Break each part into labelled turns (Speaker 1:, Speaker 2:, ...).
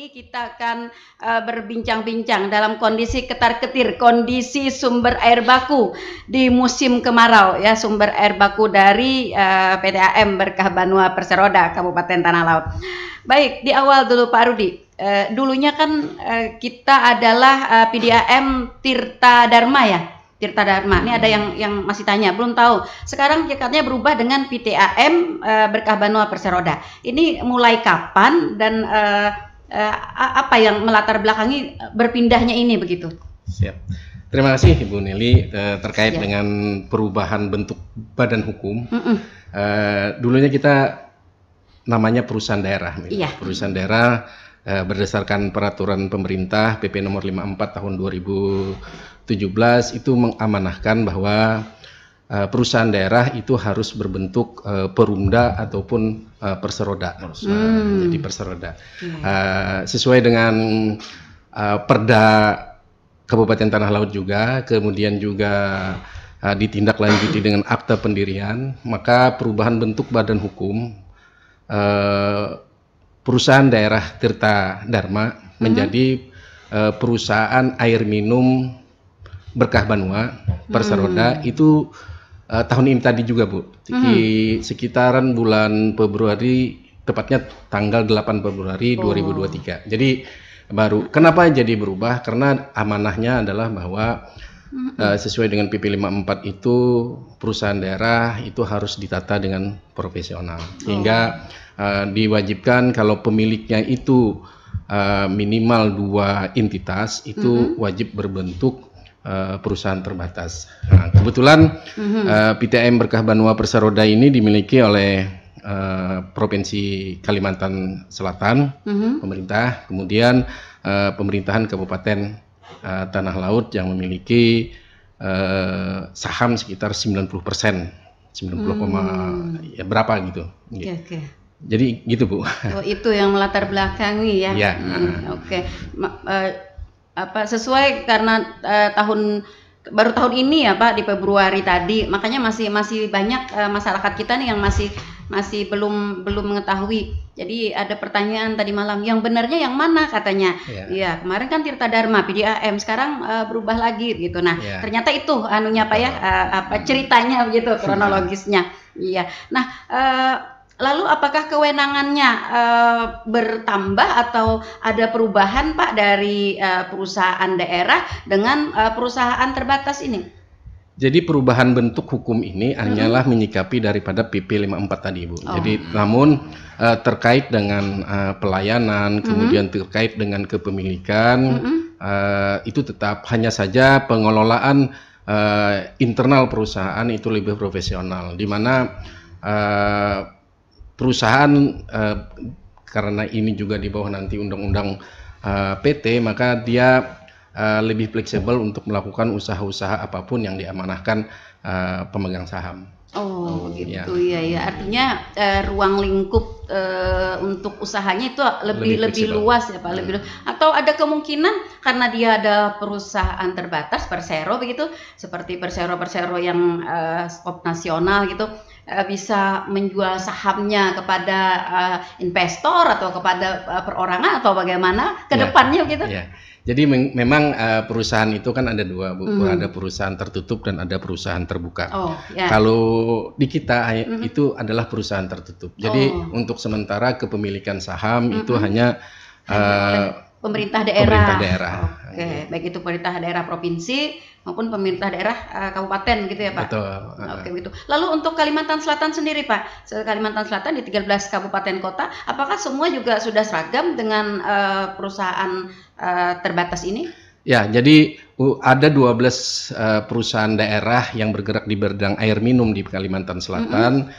Speaker 1: ini kita akan berbincang-bincang dalam kondisi ketar-ketir, kondisi sumber air baku di musim kemarau ya, sumber air baku dari PT AM Berkah Banua Perseroda Kabupaten Tanah Laut. Baik, di awal dulu Pak Rudi. Dulunya kan kita adalah PDAM Tirta Dharma ya. Tirta Dharma. Ini ada yang masih tanya, belum tahu. Sekarang katanya berubah dengan PTAM Berkah Banua Perseroda. Ini mulai kapan dan apa yang melatar belakangi berpindahnya ini begitu?
Speaker 2: Siap. Terima kasih Ibu Nili terkait dengan perubahan bentuk badan hukum. Dulunya kita namanya perusahaan daerah. Perusahaan daerah berdasarkan peraturan pemerintah PP nomor 54 tahun 2017 itu mengamanahkan bahwa perusahaan daerah itu harus berbentuk perumda ataupun perseroda, jadi perseroda. Sesuai dengan Perda Kabupaten Tanah Laut juga, kemudian juga ditindaklanjuti dengan akta pendirian, maka perubahan bentuk badan hukum perusahaan daerah Tirta Dharma menjadi perusahaan air minum Berkah Banua Perseroda itu tahun ini tadi juga Bu, di sekitaran bulan Februari, tepatnya tanggal 8 Februari 2023. Jadi baru. Kenapa jadi berubah? Karena amanahnya adalah bahwa sesuai dengan PP 54 itu perusahaan daerah itu harus ditata dengan profesional, sehingga diwajibkan kalau pemiliknya itu minimal 2 entitas itu wajib berbentuk perusahaan terbatas. Nah, kebetulan PTAM Berkah Banua Perseroda ini dimiliki oleh Provinsi Kalimantan Selatan, pemerintah, kemudian pemerintahan Kabupaten Tanah Laut yang memiliki saham sekitar 90%, 90, ya berapa gitu. Jadi gitu Bu.
Speaker 1: Oh, itu yang melatar belakangi ya.
Speaker 2: Ya.
Speaker 1: Sesuai karena baru tahun ini ya Pak, di Februari tadi, makanya masih banyak masyarakat kita nih yang masih belum mengetahui. Jadi ada pertanyaan tadi malam, yang benarnya yang mana katanya? Iya, kemarin kan Tirta Dharma PDAM, sekarang berubah lagi gitu. Nah, ternyata itu anunya Pak ya, ceritanya begitu, kronologisnya. Iya. Nah, lalu apakah kewenangannya bertambah atau ada perubahan Pak dari perusahaan daerah dengan perusahaan terbatas ini?
Speaker 2: Jadi perubahan bentuk hukum ini hanyalah menyikapi daripada PP 54 tadi Bu. Jadi namun terkait dengan pelayanan, kemudian terkait dengan kepemilikan, itu tetap, hanya saja pengelolaan internal perusahaan itu lebih profesional, di mana perusahaan karena ini juga di bawah nanti undang-undang PT, maka dia lebih fleksibel untuk melakukan usaha-usaha apapun yang diamanahkan pemegang saham.
Speaker 1: Gitu ya. Artinya ruang lingkup untuk usahanya itu lebih luas ya Pak, lebih luas. Atau ada kemungkinan karena dia ada perusahaan terbatas persero begitu, seperti persero yang skop nasional gitu, bisa menjual sahamnya kepada investor atau kepada perorangan atau bagaimana ke depannya gitu.
Speaker 2: Jadi memang perusahaan itu kan ada dua Bu, ada perusahaan tertutup dan ada perusahaan terbuka. Kalau di kita itu adalah perusahaan tertutup. Jadi untuk sementara kepemilikan saham itu hanya
Speaker 1: pemerintah daerah. Baik itu pemerintah daerah provinsi maupun pemerintah daerah kabupaten gitu ya Pak.
Speaker 2: Betul.
Speaker 1: Gitu. Lalu untuk Kalimantan Selatan sendiri Pak, Kalimantan Selatan di 13 kabupaten kota, apakah semua juga sudah seragam dengan perusahaan terbatas ini?
Speaker 2: Ya, jadi ada 12 perusahaan daerah yang bergerak di bidang air minum di Kalimantan Selatan.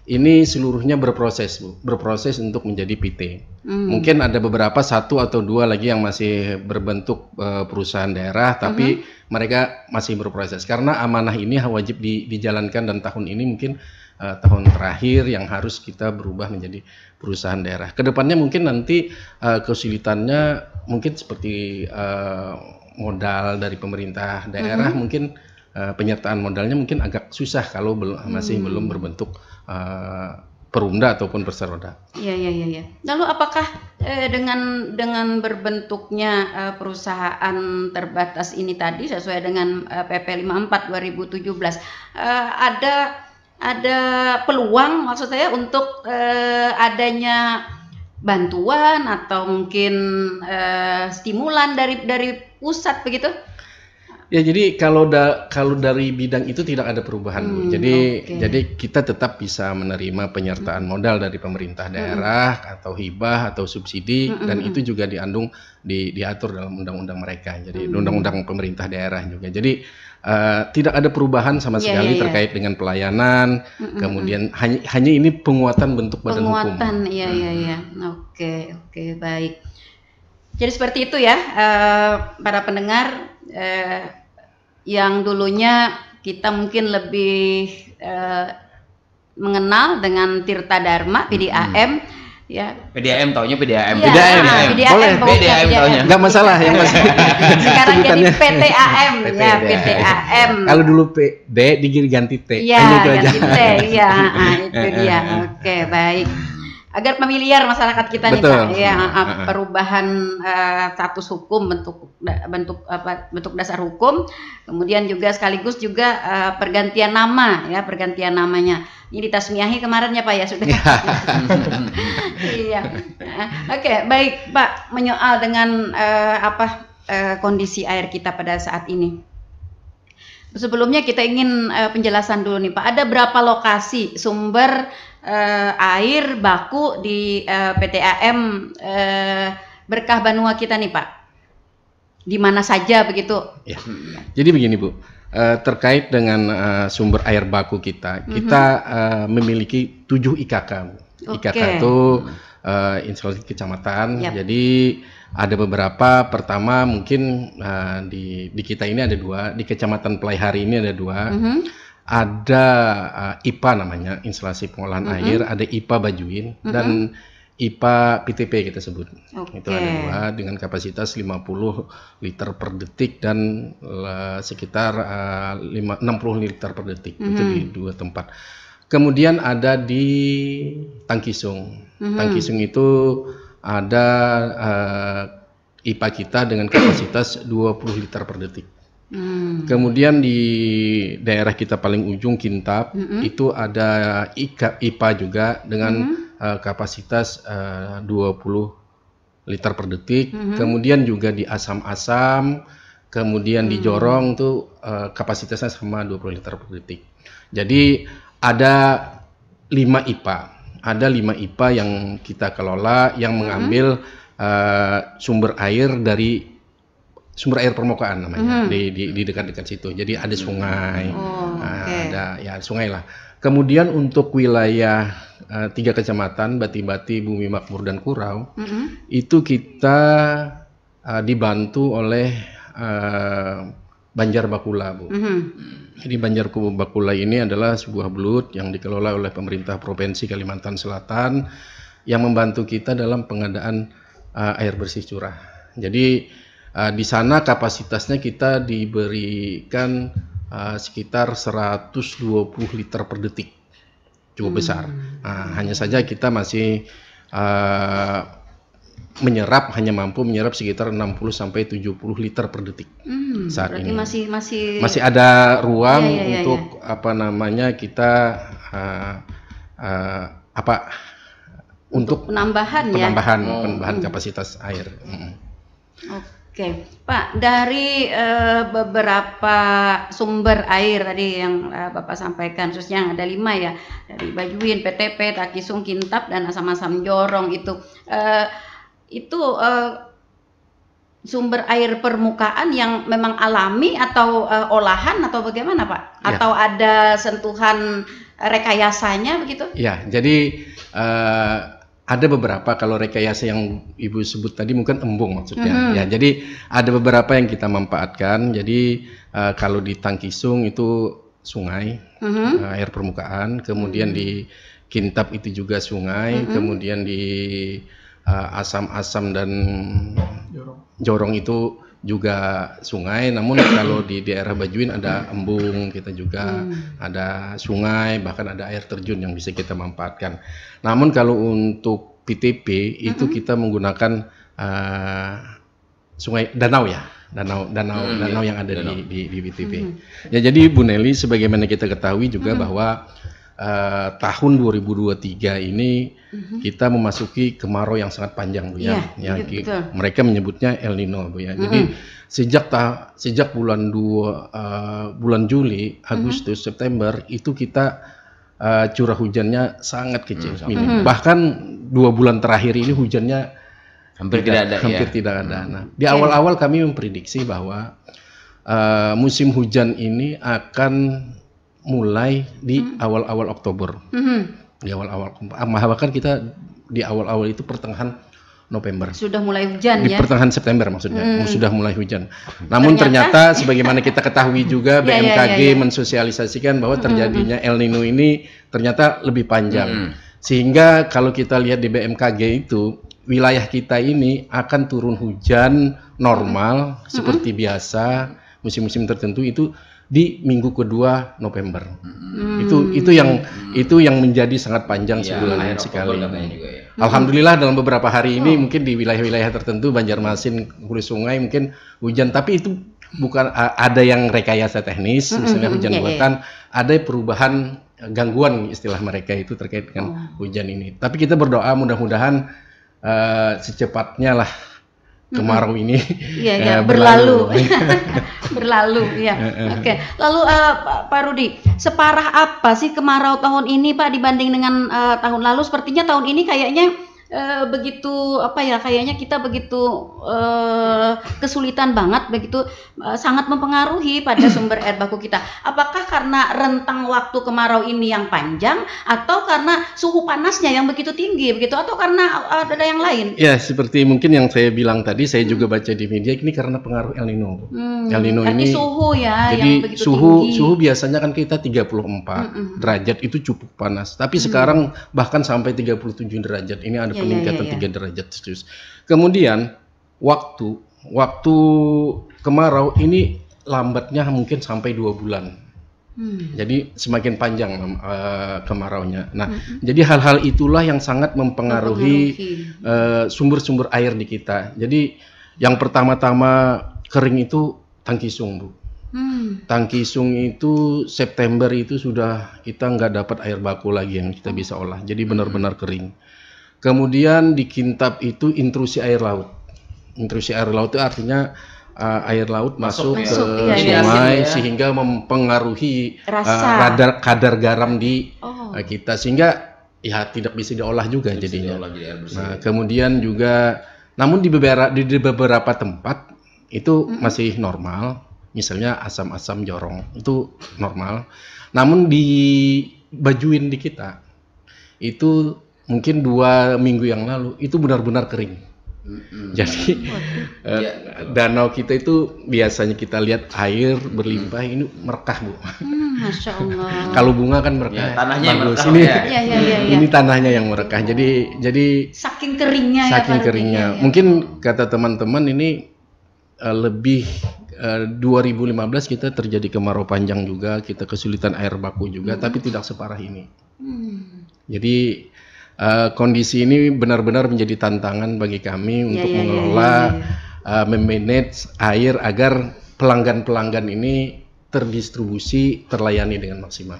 Speaker 2: Ini seluruhnya berproses Bu, berproses untuk menjadi PT. Mungkin ada beberapa 1 atau 2 lagi yang masih berbentuk perusahaan daerah, tapi mereka masih berproses karena amanah ini wajib dijalankan, dan tahun ini mungkin tahun terakhir yang harus kita berubah menjadi perusahaan daerah. Kedepannya mungkin nanti kesulitannya mungkin seperti modal dari pemerintah daerah, mungkin penyertaan modalnya mungkin agak susah kalau masih belum berbentuk perumda ataupun perseroda.
Speaker 1: Iya. Lalu apakah dengan berbentuknya perusahaan terbatas ini tadi sesuai dengan PP 54 2017, ada peluang maksud saya untuk adanya bantuan atau mungkin stimulan dari pusat begitu?
Speaker 2: Ya, jadi kalau dari bidang itu tidak ada perubahan, Bu. Jadi kita tetap bisa menerima penyertaan modal dari pemerintah daerah atau hibah atau subsidi, dan itu juga diatur dalam undang-undang mereka. Jadi undang-undang pemerintah daerah juga. Jadi tidak ada perubahan sama sekali terkait dengan pelayanan. Kemudian hanya ini penguatan bentuk badan hukum.
Speaker 1: Penguatan, iya. Oke, baik. Jadi seperti itu ya, para pendengar. Yang dulunya kita mungkin lebih mengenal dengan Tirta Dharma PDAM, ya.
Speaker 3: PDAM taunya PDAM.
Speaker 1: Ya,
Speaker 2: boleh.
Speaker 3: PDAM taunya.
Speaker 2: Nggak masalah yang
Speaker 1: sekarang jadi PTAM, ya PTAM.
Speaker 2: Kalau dulu D diganti T.
Speaker 1: Ya, ganti T, ya, itu dia. Oke, baik. Agar familiar masyarakat kita nih Pak, ya, perubahan status hukum, bentuk dasar hukum, kemudian juga sekaligus juga pergantian nama, ya, pergantian namanya. Ini ditasmiahi kemarin ya Pak ya sudah. Iya. Oke, baik Pak, menyoal dengan kondisi air kita pada saat ini. Sebelumnya kita ingin penjelasan dulu nih Pak, ada berapa lokasi sumber air baku di PTAM Berkah Banua kita nih Pak? Di mana saja begitu? Ya.
Speaker 2: Jadi begini Bu, terkait dengan sumber air baku kita memiliki 7 IKK. IKK itu instalasi kecamatan. Jadi ada beberapa, pertama mungkin di kita ini ada 2, di Kecamatan Pelaihari ini ada 2. Ada IPA namanya, instalasi pengolahan air, ada IPA Bajuin dan IPA PTP kita sebut. Itu ada 2 dengan kapasitas 50 liter per detik dan sekitar 60 liter per detik. Itu di 2 tempat. Kemudian ada di Tangkisung. Tangkisung itu ada IPA kita dengan kapasitas 20 liter per detik. Kemudian di daerah kita paling ujung Kintab itu ada IPA juga dengan kapasitas 20 liter per detik. Kemudian juga di Asam-Asam, kemudian di Jorong itu kapasitasnya sama 20 liter per detik. Jadi ada 5 IPA. Ada 5 IPA yang kita kelola yang mengambil sumber air dari sumber air permukaan namanya, di dekat-dekat situ. Jadi ada sungai, ada ya sungai lah. Kemudian untuk wilayah 3 kecamatan Bati-Bati, Bumi Makmur dan Kurau, itu kita dibantu oleh Banjar Bakula, Bu. Jadi Banjar Bakula ini adalah sebuah belut yang dikelola oleh pemerintah Provinsi Kalimantan Selatan yang membantu kita dalam pengadaan air bersih curah. Jadi di sana kapasitasnya kita diberikan sekitar 120 liter per detik, cukup besar. Hanya saja kita masih hanya mampu menyerap sekitar 60 sampai 70 liter per detik saat ini. Masih ada ruang untuk kita untuk penambahan kapasitas air.
Speaker 1: Oke, Pak, dari beberapa sumber air tadi yang Bapak sampaikan, khususnya yang ada 5 ya, dari Bajuin, PTP, Tangkisung, Kintab, dan Asam-Asam Jorong itu sumber air permukaan yang memang alami atau olahan atau bagaimana Pak? Atau ada sentuhan rekayasanya begitu?
Speaker 2: Ya, jadi ada beberapa, kalau rekayasa yang Ibu sebut tadi mungkin embung maksudnya. Ya, jadi ada beberapa yang kita manfaatkan. Jadi kalau di Tangkisung itu sungai, air permukaan, kemudian di Kintab itu juga sungai, kemudian di Asam-Asam dan Jorong itu juga sungai. Namun kalau di daerah Bajuin ada embung, kita juga ada sungai, bahkan ada air terjun yang bisa kita manfaatkan. Namun kalau untuk PTP itu kita menggunakan sungai danau ya, danau yang ada di PTP. Ya, jadi Bu Nelly, sebagaimana kita ketahui juga bahwa tahun 2023 ini kita memasuki kemarau yang sangat panjang, Bu ya. Mereka menyebutnya El Nino, Bu ya. Jadi sejak bulan Juli, Agustus, September itu kita curah hujannya sangat kecil, minim. Bahkan 2 bulan terakhir ini hujannya hampir tidak ada. Nah, di awal-awal kami memprediksi bahwa musim hujan ini akan mulai di awal-awal Oktober. Di awal-awal, bahkan kita di awal-awal itu pertengahan November.
Speaker 1: Sudah mulai hujan
Speaker 2: di
Speaker 1: ya?
Speaker 2: Di pertengahan September maksudnya, sudah mulai hujan. Namun ternyata sebagaimana kita ketahui juga BMKG mensosialisasikan bahwa terjadinya El Nino ini ternyata lebih panjang. Sehingga kalau kita lihat di BMKG itu, wilayah kita ini akan turun hujan normal seperti biasa musim-musim tertentu itu di minggu kedua November. Itu yang menjadi sangat panjang sebulan sekali. Alhamdulillah dalam beberapa hari ini mungkin di wilayah-wilayah tertentu Banjarmasin, Hulu Sungai mungkin hujan, tapi itu bukan ada yang rekayasa teknis, misalnya hujan buatan, ada perubahan gangguan istilah mereka itu terkait dengan hujan ini. Tapi kita berdoa mudah-mudahan secepatnya lah kemarau ini
Speaker 1: berlalu. Berlalu ya. Oke. Lalu Pak Rudi, separah apa sih kemarau tahun ini Pak dibanding dengan tahun lalu? Sepertinya tahun ini kayaknya kayaknya kita begitu kesulitan banget, begitu sangat mempengaruhi pada sumber air baku kita. Apakah karena rentang waktu kemarau ini yang panjang, atau karena suhu panasnya yang begitu tinggi begitu, atau karena ada yang lain?
Speaker 2: Ya, seperti mungkin yang saya bilang tadi, saya juga baca di media ini karena pengaruh El Nino. El Nino ini
Speaker 1: suhu ya,
Speaker 2: jadi
Speaker 1: yang begitu
Speaker 2: suhu biasanya kan kita 34 derajat itu cukup panas. Tapi sekarang bahkan sampai 37 derajat. Ini ada peningkatan 3 derajat Celcius. Kemudian waktu kemarau ini lambatnya mungkin sampai 2 bulan. Jadi semakin panjang kemaraunya. Nah, jadi hal-hal itulah yang sangat mempengaruhi sumber-sumber air di kita. Jadi yang pertama-tama kering itu Tangkisung, Bu. Tangkisung itu September itu sudah kita nggak dapat air baku lagi yang kita bisa olah. Jadi benar-benar kering. Kemudian di Kintab itu intrusi air laut. Intrusi air laut itu artinya air laut masuk ke sungai sehingga mempengaruhi kadar garam di kita, sehingga ya tidak bisa diolah juga jadinya. Nah, kemudian juga namun di beberapa tempat itu masih normal, misalnya asam-asam jorong itu normal. Namun di Bajuin di kita itu mungkin 2 minggu yang lalu itu benar-benar kering. Jadi danau kita itu biasanya kita lihat air berlimpah, ini merekah, Bu.
Speaker 1: Masya Allah.
Speaker 2: Kalau bunga kan merekah.
Speaker 3: Ya, tanahnya
Speaker 2: bagus.
Speaker 3: Ini
Speaker 2: ini tanahnya yang merekah. Jadi
Speaker 1: saking keringnya
Speaker 2: saking keringnya. Mungkin kata teman-teman ini lebih 2015 kita terjadi kemarau panjang juga, kita kesulitan air baku juga, tapi tidak separah ini. Jadi kondisi ini benar-benar menjadi tantangan bagi kami untuk mengelola, memanage air agar pelanggan-pelanggan ini terdistribusi, terlayani dengan maksimal.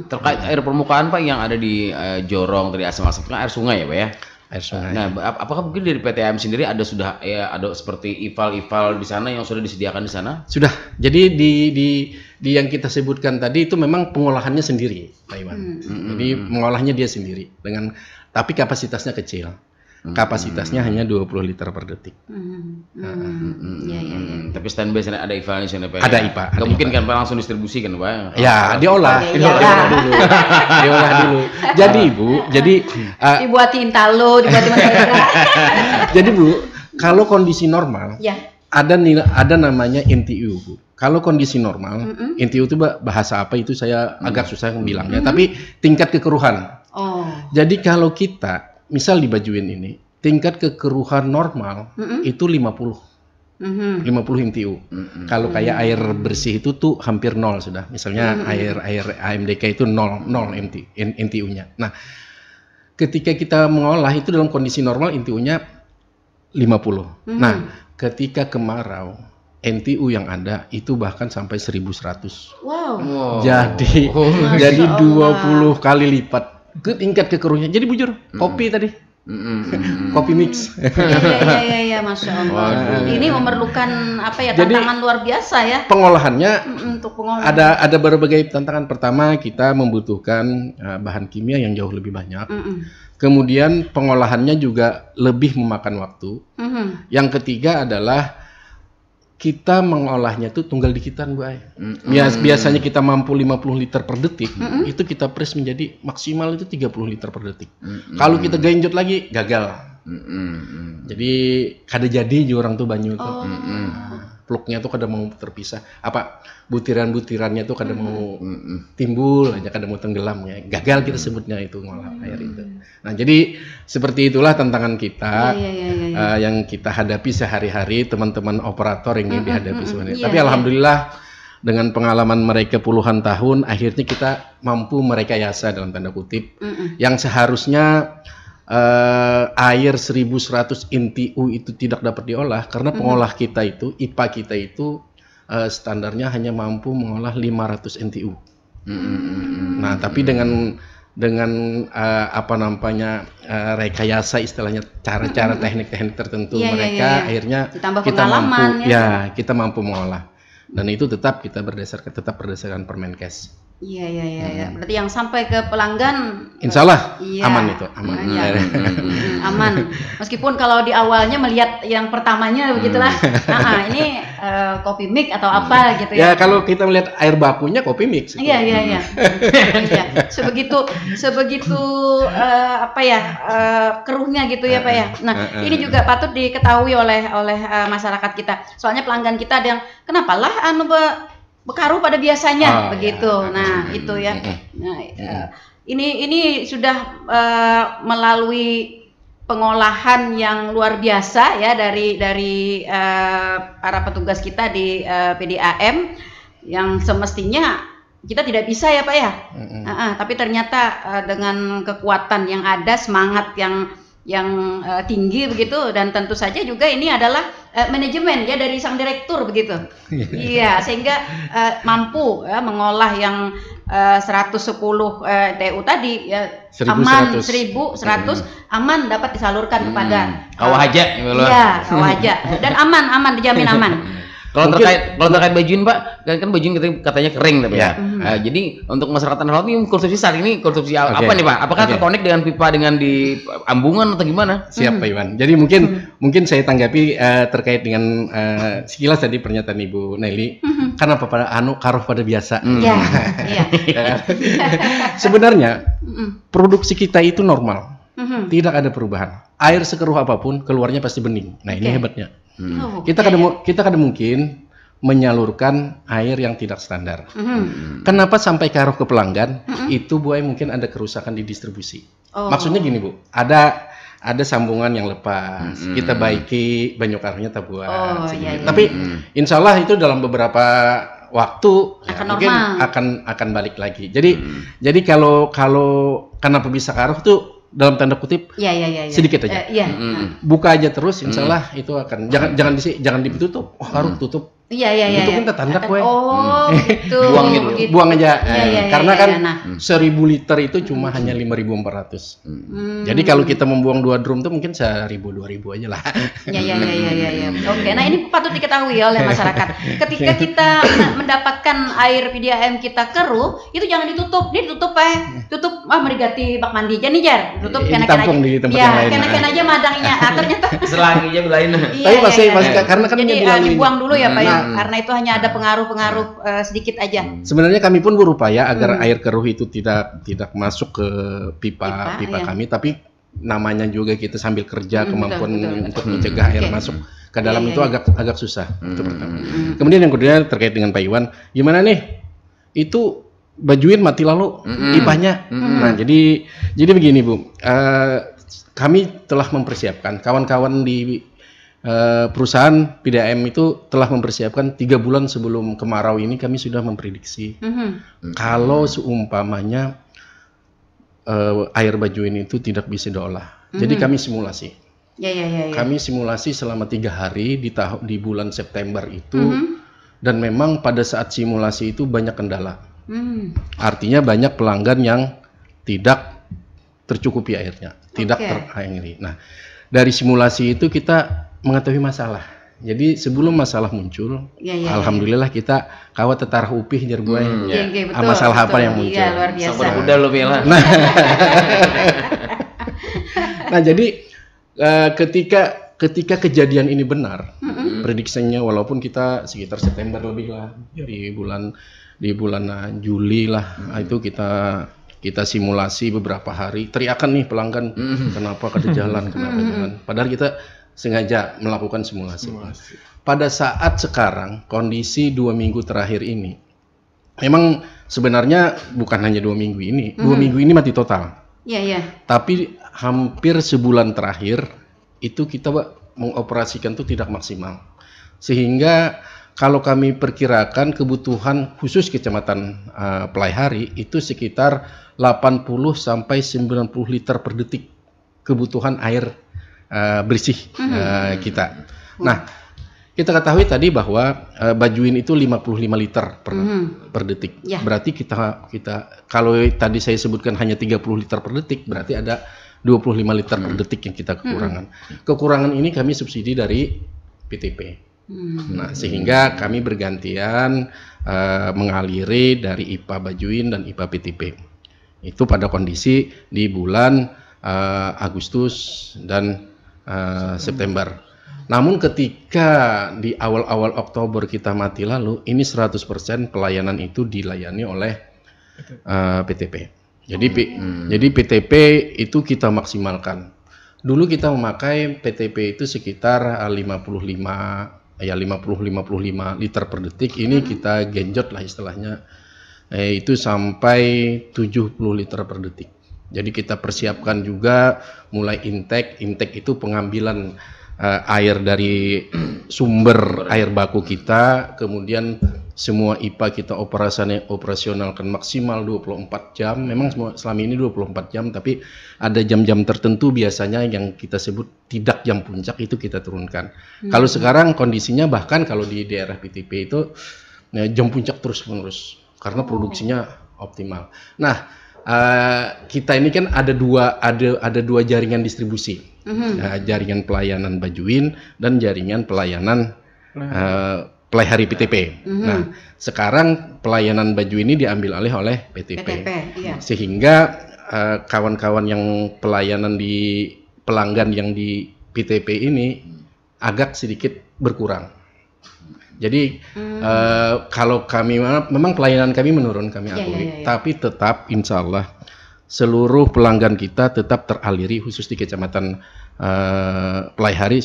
Speaker 3: Terkait air permukaan Pak yang ada di Jorong tadi asam-asam, kan air sungai ya Pak ya?
Speaker 2: Air sungai.
Speaker 3: Nah, apakah mungkin dari PTAM sendiri ada seperti IFAL di sana yang sudah disediakan di sana?
Speaker 2: Sudah. Jadi di yang kita sebutkan tadi itu memang pengolahannya sendiri, Pak Iwan. Jadi mengolahnya dia sendiri tapi kapasitasnya kecil. Kapasitasnya hanya 20 liter per detik.
Speaker 3: Tapi standby sana ada IFAL di sana Pak.
Speaker 2: Ada IPA.
Speaker 3: Nggak mungkin kan Pak langsung distribusi kan Pak?
Speaker 2: Ya, diolah dulu. Diolah dulu. Jadi Bu,
Speaker 1: dibuatin talo, dibuatin masyarakat.
Speaker 2: Jadi Bu, kalau kondisi normal, ada namanya NTU, Bu. Kalau kondisi normal, NTU itu bahasa apa itu saya agak susah bilangnya, tapi tingkat kekeruhan. Jadi kalau kita misal di Bajuin ini, tingkat kekeruhan normal itu 50 MTU. Kalau kayak air bersih itu tuh hampir 0 sudah. Misalnya air AMDK itu 0 MTU-nya. Nah, ketika kita mengolah itu dalam kondisi normal NTU-nya 50. Nah, ketika kemarau NTU yang ada itu bahkan sampai 1100.
Speaker 1: Wow.
Speaker 2: Jadi jadi 20 kali lipat ke tingkat kekeruhnya. Jadi bujur, kopi tadi. Kopi mix.
Speaker 1: Iya, Masya Allah. Ini memerlukan apa ya, tantangan luar biasa ya.
Speaker 2: Pengolahannya
Speaker 1: untuk pengolahan.
Speaker 2: ada berbagai tantangan. Pertama, kita membutuhkan bahan kimia yang jauh lebih banyak. Kemudian pengolahannya juga lebih memakan waktu. Yang ketiga adalah kita mengolahnya tuh tunggal dikitan, Bu Ay. Biasanya kita mampu 50 liter per detik, itu kita press menjadi maksimal itu 30 liter per detik. Kalau kita genjot lagi, gagal. Jadi kada jadi orang tuh banyu tuh. Pluknya tuh kada mau terpisah. Apa butiran-butirannya tuh kada mau timbul aja, kada mau tenggelam ya. Gagal kita sebutnya itu ngolah air itu. Nah, jadi seperti itulah tantangan kita yang kita hadapi sehari-hari, teman-teman operator yang ini dihadapi sebenarnya. Tapi alhamdulillah dengan pengalaman mereka puluhan tahun, akhirnya kita mampu merekayasa dalam tanda kutip yang seharusnya air 1100 NTU itu tidak dapat diolah karena pengolah kita itu, IPA kita itu standarnya hanya mampu mengolah 500 NTU. Nah, tapi dengan apa namanya rekayasa istilahnya, cara-cara teknik-teknik tertentu mereka akhirnya
Speaker 1: ditambah
Speaker 2: kita mampu
Speaker 1: ya.
Speaker 2: Kita mampu mengolah, dan itu tetap berdasarkan Permenkes.
Speaker 1: Iya. Berarti yang sampai ke pelanggan
Speaker 2: Insya Allah aman itu, aman.
Speaker 1: Aman. Meskipun kalau di awalnya melihat yang pertamanya begitulah. Ini kopi mix atau apa gitu ya.
Speaker 2: Ya, kalau kita melihat air bakunya kopi mix.
Speaker 1: Iya. Sebegitu keruhnya gitu ya, Pak ya. Nah, ini juga patut diketahui oleh masyarakat kita. Soalnya pelanggan kita ada yang kenapa lah bekaruh pada biasanya begitu. Nah, itu ya. Nah, ini sudah melalui pengolahan yang luar biasa ya dari para petugas kita di PDAM yang semestinya kita tidak bisa ya, Pak ya. Tapi ternyata dengan kekuatan yang ada, semangat yang tinggi begitu, dan tentu saja juga ini adalah manajemen ya dari sang direktur begitu. Iya, sehingga mampu mengolah yang 110 TU tadi ya,
Speaker 2: 1100.
Speaker 1: aman 1100 aman dapat disalurkan kepada
Speaker 3: kawah aja.
Speaker 1: Iya, kawah aja dan aman dijamin aman.
Speaker 3: Kalau terkait bajuin, Pak, kan bajuin katanya kering tapi ya. Jadi untuk masyarakat Tanah Laut ini konsumsi saat ini konsumsi apa nih, Pak? Apakah terkonek dengan pipa dengan di ambungan atau gimana?
Speaker 2: Siap, Pak Iwan. Jadi mungkin saya tanggapi terkait dengan sekilas tadi pernyataan Ibu Nelly. Kenapa pada karuh pada biasa?
Speaker 1: Iya.
Speaker 2: Sebenarnya produksi kita itu normal. Tidak ada perubahan. Air sekeruh apapun keluarnya pasti bening. Nah, ini hebatnya. Kita kadang mungkin menyalurkan air yang tidak standar. Kenapa sampai karuh ke pelanggan? Itu Bu Ay mungkin ada kerusakan di distribusi. Maksudnya gini, Bu, ada sambungan yang lepas. Kita baiki banyak karuhnya tak buat. Tapi insya Allah itu dalam beberapa waktu mungkin akan balik lagi. Jadi kalau kenapa bisa karuh tuh dalam tanda kutip sedikit aja. Buka aja terus, insya Allah itu akan jangan ditutup. Karuh tutup. Itu kan tanda kue.
Speaker 1: Gitu.
Speaker 2: Buang aja. Karena kan 1000 liter itu cuma hanya 5.400. Jadi kalau kita membuang 2 drum itu mungkin 1.000-2.000 aja lah.
Speaker 1: Oke, nah ini patut diketahui oleh masyarakat. Ketika kita mendapatkan air PDAM kita keruh, itu jangan ditutup. Dia tutup tutup mendekati bak mandi. Jadi tutup
Speaker 2: ditampung di tempat yang lain.
Speaker 1: Kenakan aja madangnya. Ternyata
Speaker 3: selanginya belain.
Speaker 2: Tapi masih karena kan
Speaker 1: jadi dibuang dulu ya, Pak ya. Karena itu hanya ada pengaruh sedikit aja.
Speaker 2: Sebenarnya kami pun berupaya agar air keruh itu tidak masuk ke pipa kami, tapi namanya juga kita sambil kerja kemampuan untuk mencegah air masuk ke dalam itu agak susah. Itu pertama. Kemudian yang kedua terkait dengan Pak Iwan, gimana nih? Itu bajuin mati lalu pipanya. Nah, jadi begini, Bu. Kami telah mempersiapkan, kawan-kawan di perusahaan PDAM itu telah mempersiapkan 3 bulan sebelum kemarau ini. Kami sudah memprediksi kalau seumpamanya air Bajuin itu tidak bisa diolah. Jadi kami simulasi.
Speaker 1: Ya.
Speaker 2: Kami simulasi selama 3 hari di bulan September itu, dan memang pada saat simulasi itu banyak kendala. Artinya banyak pelanggan yang tidak tercukupi airnya, tidak terairi. Nah, dari simulasi itu kita mengetahui masalah. Jadi sebelum masalah muncul, alhamdulillah kita kawat tetarah upih jar gue. Masalah apa yang muncul?
Speaker 1: Iya, luar biasa.
Speaker 3: Sabar kuda lo Bella.
Speaker 2: Nah, jadi ketika kejadian ini benar, prediksinya walaupun kita sekitar September lebih lah, di bulan Juli lah, itu kita simulasi beberapa hari, teriakan nih pelanggan, kenapa kada jalan, padahal kita sengaja melakukan simulasi. Pada saat sekarang kondisi 2 minggu terakhir ini, memang sebenarnya bukan hanya 2 minggu ini, 2 minggu ini mati total.
Speaker 1: Iya.
Speaker 2: Tapi hampir sebulan terakhir itu kita mengoperasikan itu tidak maksimal, sehingga kalau kami perkirakan kebutuhan khusus Kecamatan Pelaihari itu sekitar 80 sampai 90 liter per detik kebutuhan air bersih kita. Nah, kita ketahui tadi bahwa Bajuin itu 55 liter per detik. Berarti kita kalau tadi saya sebutkan hanya 30 liter per detik, berarti ada 25 liter per detik yang kita kekurangan. Kekurangan ini kami subsidi dari PTP. Nah, sehingga kami bergantian mengaliri dari IPA Bajuin dan IPA PTP. Itu pada kondisi di bulan Agustus dan September. Namun ketika di awal-awal Oktober kita mati lalu, ini 100% pelayanan itu dilayani oleh PTP. Jadi PTP itu kita maksimalkan. Dulu kita memakai PTP itu sekitar 55 liter per detik. Ini kita genjot lah istilahnya, itu sampai 70 liter per detik. Jadi kita persiapkan juga mulai intake itu pengambilan air dari sumber air baku kita, kemudian semua IPA kita operasionalkan maksimal 24 jam. Memang selama ini 24 jam, tapi ada jam-jam tertentu biasanya yang kita sebut tidak jam puncak itu kita turunkan. Kalau sekarang kondisinya bahkan kalau di daerah PTP itu jam puncak terus-menerus karena produksinya optimal. Nah, kita ini kan ada dua jaringan distribusi. Jaringan pelayanan Bajuin dan jaringan pelayanan Pelaihari PTP. Nah, sekarang pelayanan Bajuin ini diambil alih oleh PTP. Sehingga kawan-kawan yang pelanggan yang di PTP ini agak sedikit berkurang. Jadi kalau kami memang pelayanan kami menurun, kami akui, tapi tetap insya Allah seluruh pelanggan kita tetap teraliri, khusus di Kecamatan Pelaihari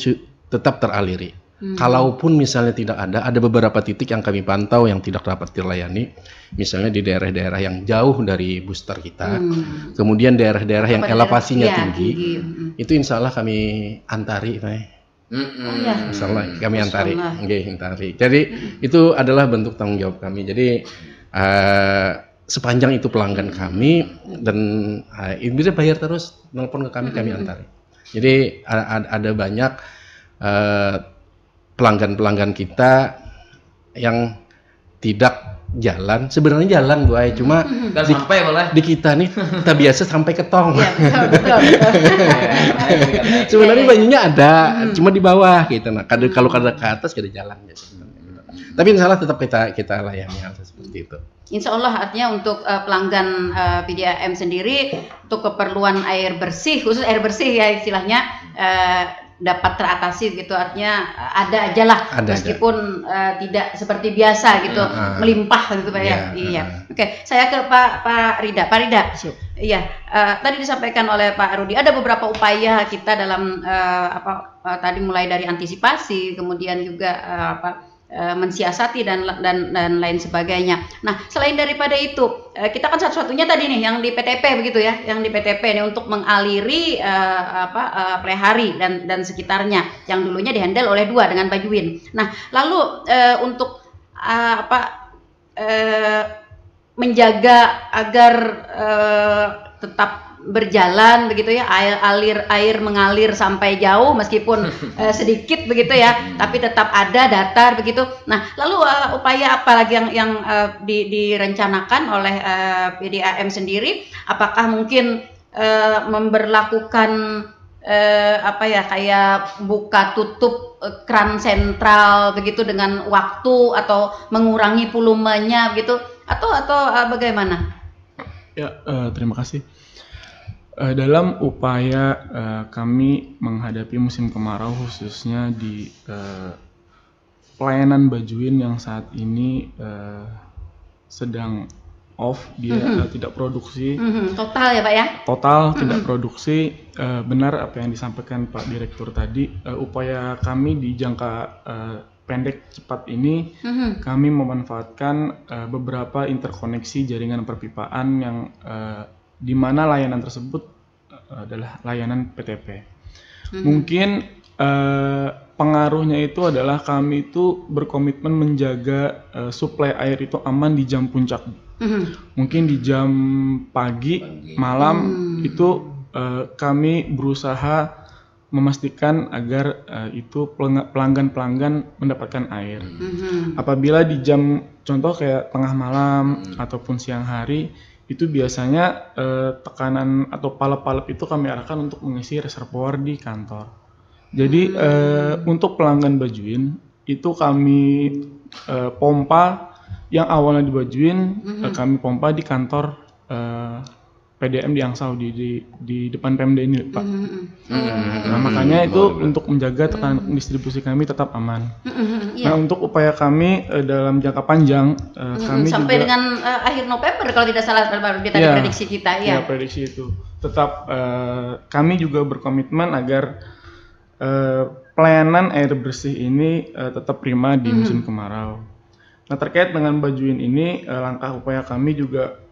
Speaker 2: tetap teraliri. Kalaupun misalnya tidak ada beberapa titik yang kami pantau yang tidak dapat dilayani, misalnya di daerah-daerah yang jauh dari booster kita, kemudian daerah-daerah yang elevasinya tinggi, itu insya Allah kami antari, Masalah kami antari. Jadi itu adalah bentuk tanggung jawab kami. Jadi sepanjang itu pelanggan kami dan bisa bayar terus, nelpon ke kami antari. Jadi ada banyak pelanggan-pelanggan kita yang tidak jalan, sebenarnya jalan Bu Ai, cuma di kita nih kita biasa sampai ke tong. Sebenarnya bajunya ada, cuma di bawah gitu. Nah, kalau ke atas kada jalan ya. Tapi insya Allah tetap kita layani seperti itu.
Speaker 1: Insya Allah artinya untuk pelanggan PDAM sendiri untuk keperluan air bersih, khusus air bersih ya istilahnya, dapat teratasi gitu, artinya ada aja lah, meskipun tidak seperti biasa gitu, melimpah gitu Pak ya. Iya. Oke, saya ke Pak Rida. Pak Rida, iya, tadi disampaikan oleh Pak Rudi ada beberapa upaya kita dalam tadi mulai dari antisipasi, kemudian juga mensiasati dan lain sebagainya. Nah, selain daripada itu, kita kan satu-satunya tadi nih yang di PTP begitu ya, yang di PTP nih untuk mengaliri Pelaihari dan sekitarnya yang dulunya dihandle oleh 2 dengan Bajuin. Nah, lalu untuk menjaga agar tetap berjalan begitu ya, air mengalir sampai jauh meskipun sedikit begitu ya, tapi tetap ada datar begitu. Nah, lalu upaya apa lagi yang direncanakan oleh PDAM sendiri? Apakah mungkin memberlakukan apa ya, kayak buka tutup keran sentral begitu dengan waktu, atau mengurangi volumenya begitu, atau bagaimana?
Speaker 4: Ya, terima kasih. Dalam upaya kami menghadapi musim kemarau, khususnya di pelayanan Bajuin yang saat ini sedang off, dia tidak produksi.
Speaker 1: Total ya Pak ya?
Speaker 4: Total tidak produksi. Benar apa yang disampaikan Pak Direktur tadi. Upaya kami di jangka pendek cepat ini, kami memanfaatkan beberapa interkoneksi jaringan perpipaan yang di mana layanan tersebut adalah layanan PTP. Mungkin pengaruhnya itu adalah kami itu berkomitmen menjaga suplai air itu aman di jam puncak. Mungkin di jam pagi, malam itu kami berusaha memastikan agar itu pelanggan-pelanggan mendapatkan air. Apabila di jam contoh kayak tengah malam ataupun siang hari, itu biasanya tekanan atau palep-palep itu kami arahkan untuk mengisi reservoir di kantor. Jadi untuk pelanggan Bajuin itu kami pompa yang awalnya di Bajuin, kami pompa di kantor PDAM di Angsau, di depan Pemda ini, Pak. Nah, makanya itu untuk menjaga tekanan distribusi kami tetap aman. Nah, untuk upaya kami dalam jangka panjang, kami
Speaker 1: sampai
Speaker 4: juga,
Speaker 1: dengan akhir November kalau tidak salah tadi prediksi kita ya.
Speaker 4: Ya, prediksi itu. Tetap kami juga berkomitmen agar pelayanan air bersih ini tetap prima di musim kemarau. Nah, terkait dengan Bajuin ini, langkah upaya kami juga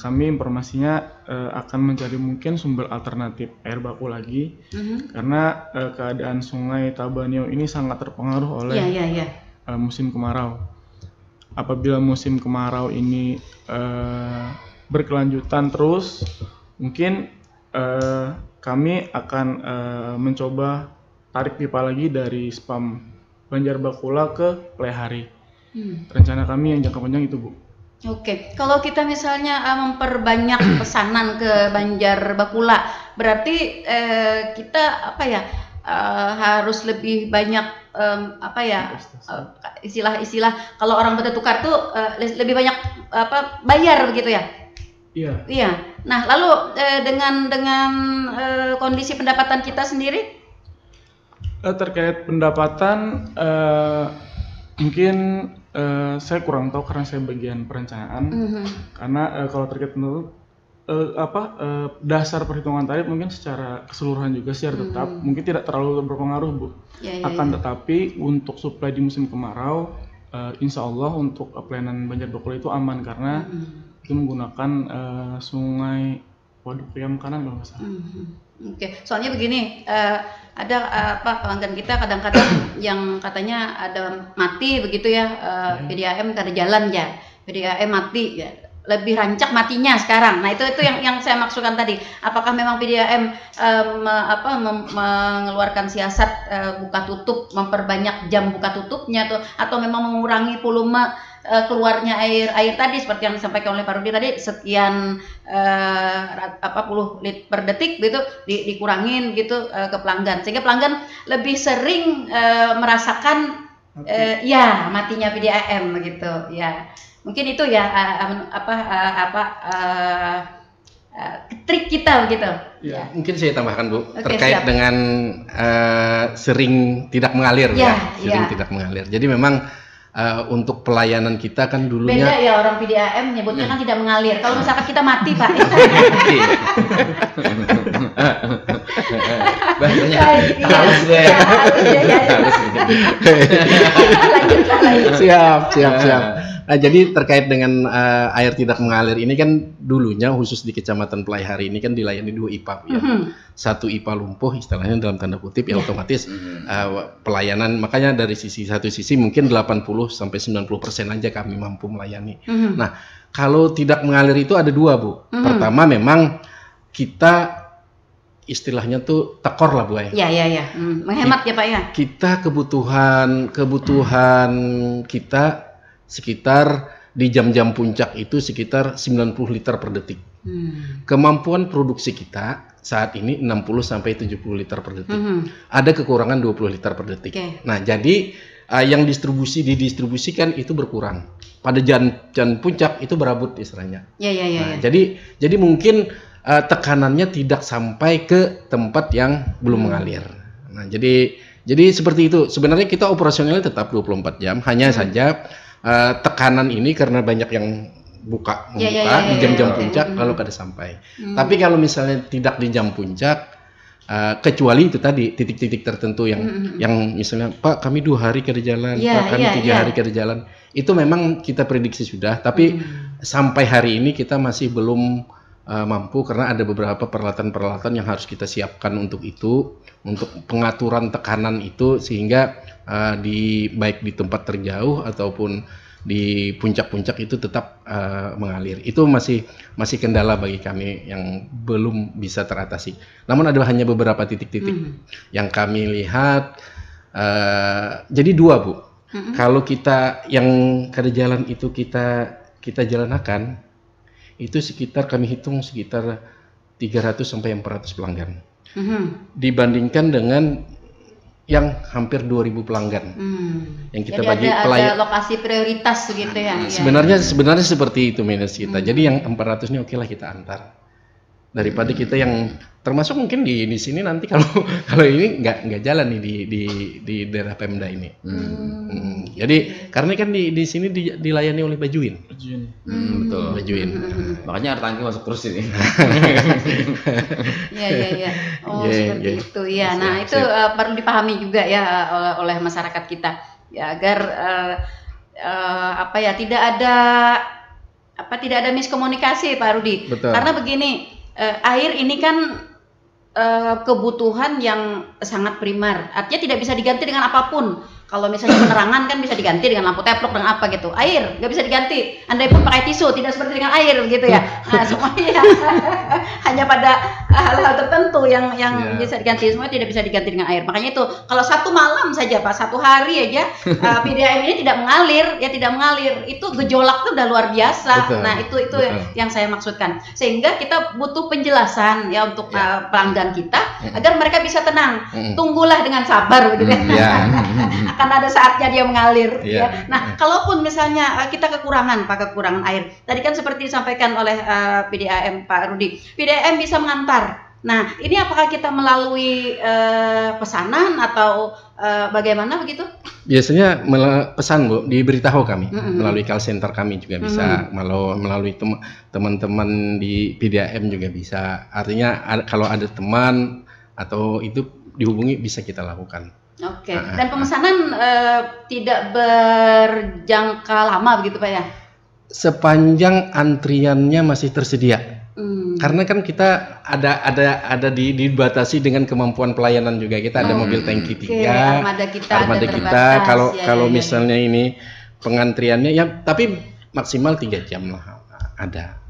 Speaker 4: kami informasinya akan mencari mungkin sumber alternatif air baku lagi, karena keadaan Sungai Tabanio ini sangat terpengaruh oleh musim kemarau. Apabila musim kemarau ini berkelanjutan terus, mungkin kami akan mencoba tarik pipa lagi dari spam Banjarbakula ke Plehari. Rencana kami yang jangka panjang itu, Bu.
Speaker 1: Oke, kalau kita misalnya memperbanyak pesanan ke Banjarbakula, berarti kita apa ya, harus lebih banyak apa ya, istilah kalau orang bertukar tuh lebih banyak apa, bayar begitu ya?
Speaker 4: Iya.
Speaker 1: Iya. Nah, lalu dengan kondisi pendapatan kita sendiri?
Speaker 4: Terkait pendapatan, mungkin saya kurang tahu karena saya bagian perencanaan. Karena kalau terkait dasar perhitungan tarif mungkin secara keseluruhan juga secara tetap mungkin tidak terlalu berpengaruh, Bu. Tetapi untuk suplai di musim kemarau, insya Allah untuk pelayanan Banjarbakula itu aman karena itu menggunakan sungai Waduk Priam kanan kalau nggak salah.
Speaker 1: Oke, soalnya begini, ada pelanggan kita kadang-kadang yang katanya ada mati begitu ya, PDAM ada jalan ya, PDAM mati ya, lebih rancak matinya sekarang. Nah itu yang saya maksudkan tadi. Apakah memang PDAM mengeluarkan siasat buka tutup, memperbanyak jam buka tutupnya, atau memang mengurangi volume keluarnya air tadi seperti yang disampaikan oleh Pak Rudi tadi, sekian puluh lit per detik gitu dikurangin gitu ke pelanggan, sehingga pelanggan lebih sering merasakan matinya PDAM gitu ya. Mungkin itu ya trik kita begitu.
Speaker 2: Ya, mungkin saya tambahkan, Bu, terkait dengan sering tidak mengalir tidak mengalir. Jadi memang untuk pelayanan kita kan dulunya
Speaker 1: beda ya, orang PDAM nyebutnya kan tidak mengalir. Kalau misalkan kita mati, Pak.
Speaker 3: Bahasanya halus gue ya.
Speaker 2: Siap. Nah, jadi terkait dengan air tidak mengalir ini kan dulunya khusus di Kecamatan Plehari ini kan dilayani 2 IPA ya. Satu IPA lumpuh istilahnya dalam tanda kutip ya, otomatis pelayanan, makanya dari satu sisi mungkin 80-90% aja kami mampu melayani. Nah, kalau tidak mengalir itu ada 2, Bu. Pertama memang kita istilahnya tuh tekor lah Bu ya.
Speaker 1: Iya. Menghemat ya Pak ya.
Speaker 2: Kita kebutuhan kita sekitar di jam-jam puncak itu sekitar 90 liter per detik. Kemampuan produksi kita saat ini 60 sampai 70 liter per detik. Ada kekurangan 20 liter per detik. Nah, jadi yang didistribusikan itu berkurang. Pada jam puncak itu berabut istilahnya. Nah, jadi mungkin tekanannya tidak sampai ke tempat yang belum mengalir. Nah, jadi seperti itu. Sebenarnya kita operasionalnya tetap 24 jam, hanya saja tekanan ini karena banyak yang membuka di jam-jam puncak kalau kada sampai. Tapi kalau misalnya tidak di jam puncak, kecuali itu tadi titik-titik tertentu yang misalnya Pak kami 2 hari kada jalan, Pak kami 3 hari kada jalan, itu memang kita prediksi sudah. Tapi sampai hari ini kita masih belum mampu karena ada beberapa peralatan-peralatan yang harus kita siapkan untuk itu, untuk pengaturan tekanan itu sehingga baik di tempat terjauh ataupun di puncak-puncak itu tetap mengalir. Itu masih kendala bagi kami yang belum bisa teratasi. Namun ada hanya beberapa titik-titik yang kami lihat. Jadi 2 Bu. Kalau kita yang kada jalan itu kita jalanakan, itu sekitar kami hitung sekitar 300 sampai 400 pelanggan. Dibandingkan dengan yang hampir 2000 pelanggan yang kita bagi
Speaker 1: ada lokasi prioritas gitu ya.
Speaker 2: Sebenarnya seperti itu minus kita. Jadi yang 400 ini oke lah kita antar. Daripada kita yang termasuk mungkin di sini nanti kalau ini nggak jalan nih di daerah Pemda ini. Jadi karena kan di sini dilayani oleh Bajuin. Betul, Bajuin.
Speaker 3: Makanya air tangki masuk terus ini.
Speaker 1: Iya. Oh, seperti itu ya. Nah, itu perlu dipahami juga ya oleh masyarakat kita ya agar tidak ada miskomunikasi Pak Rudi.
Speaker 2: Betul.
Speaker 1: Karena begini, air ini kan kebutuhan yang sangat primer, artinya tidak bisa diganti dengan apapun. Kalau misalnya penerangan kan bisa diganti dengan lampu teplok dengan apa gitu. Air nggak bisa diganti. Andai pun pakai tisu, tidak seperti dengan air begitu ya. Nah, semuanya hanya pada hal-hal tertentu yang bisa diganti. Semuanya tidak bisa diganti dengan air. Makanya itu kalau 1 malam saja Pak, 1 hari aja PDAM ini tidak mengalir. Itu gejolak tuh udah luar biasa. Betul, nah itu yang saya maksudkan. Sehingga kita butuh penjelasan ya untuk pelanggan kita agar mereka bisa tenang. Tunggulah dengan sabar begitu ya. Akan ada saatnya dia mengalir ya. Nah, kalaupun misalnya kita kekurangan air. Tadi kan seperti disampaikan oleh PDAM Pak Rudi. PDAM bisa mengantar. Nah, ini apakah kita melalui pesanan atau bagaimana begitu?
Speaker 2: Biasanya pesan Bu, diberitahu kami melalui call center kami juga bisa, melalui teman-teman di PDAM juga bisa. Artinya kalau ada teman atau itu dihubungi bisa kita lakukan.
Speaker 1: Oke. Dan pemesanan tidak berjangka lama begitu Pak ya?
Speaker 2: Sepanjang antriannya masih tersedia. Karena kan kita ada dibatasi dengan kemampuan pelayanan juga. Kita ada mobil tangki 3, armada kita. Kalau misalnya ini pengantriannya ya, tapi maksimal 3 jam lah ada.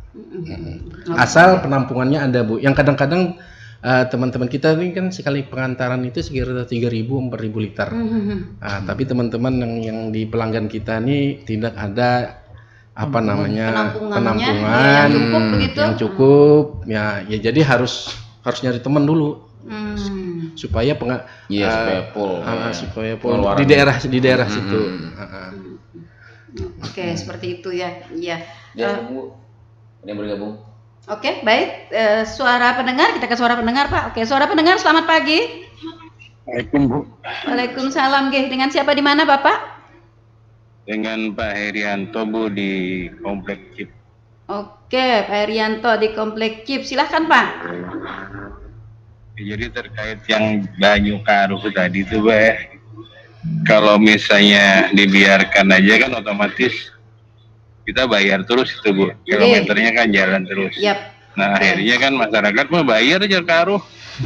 Speaker 2: Asal penampungannya ada Bu. Yang kadang-kadang teman-teman kita ini kan sekali pengantaran itu sekitar 3.000-4.000 liter. Tapi teman-teman yang di pelanggan kita ini tidak ada penampungan yang cukup ya jadi harus nyari teman dulu supaya supaya full di daerah situ.
Speaker 1: Oke, seperti itu ya. Iya.
Speaker 3: Yang bergabung.
Speaker 1: Oke, baik. Suara pendengar, kita ke suara pendengar Pak. Oke, suara pendengar, selamat pagi.
Speaker 5: Waalaikumsalam Bu.
Speaker 1: Waalaikumsalam, dengan siapa di mana Bapak?
Speaker 5: Dengan Pak Herianto Bu di Komplek Cip.
Speaker 1: Oke, Pak Herianto di Komplek Cip, silahkan Pak.
Speaker 5: Jadi terkait yang Banyu Karuh tadi itu Pak, kalau misalnya dibiarkan aja kan otomatis kita bayar terus itu Bu, kilometernya kan jalan terus. Nah akhirnya kan masyarakat mau bayar aja Karuh,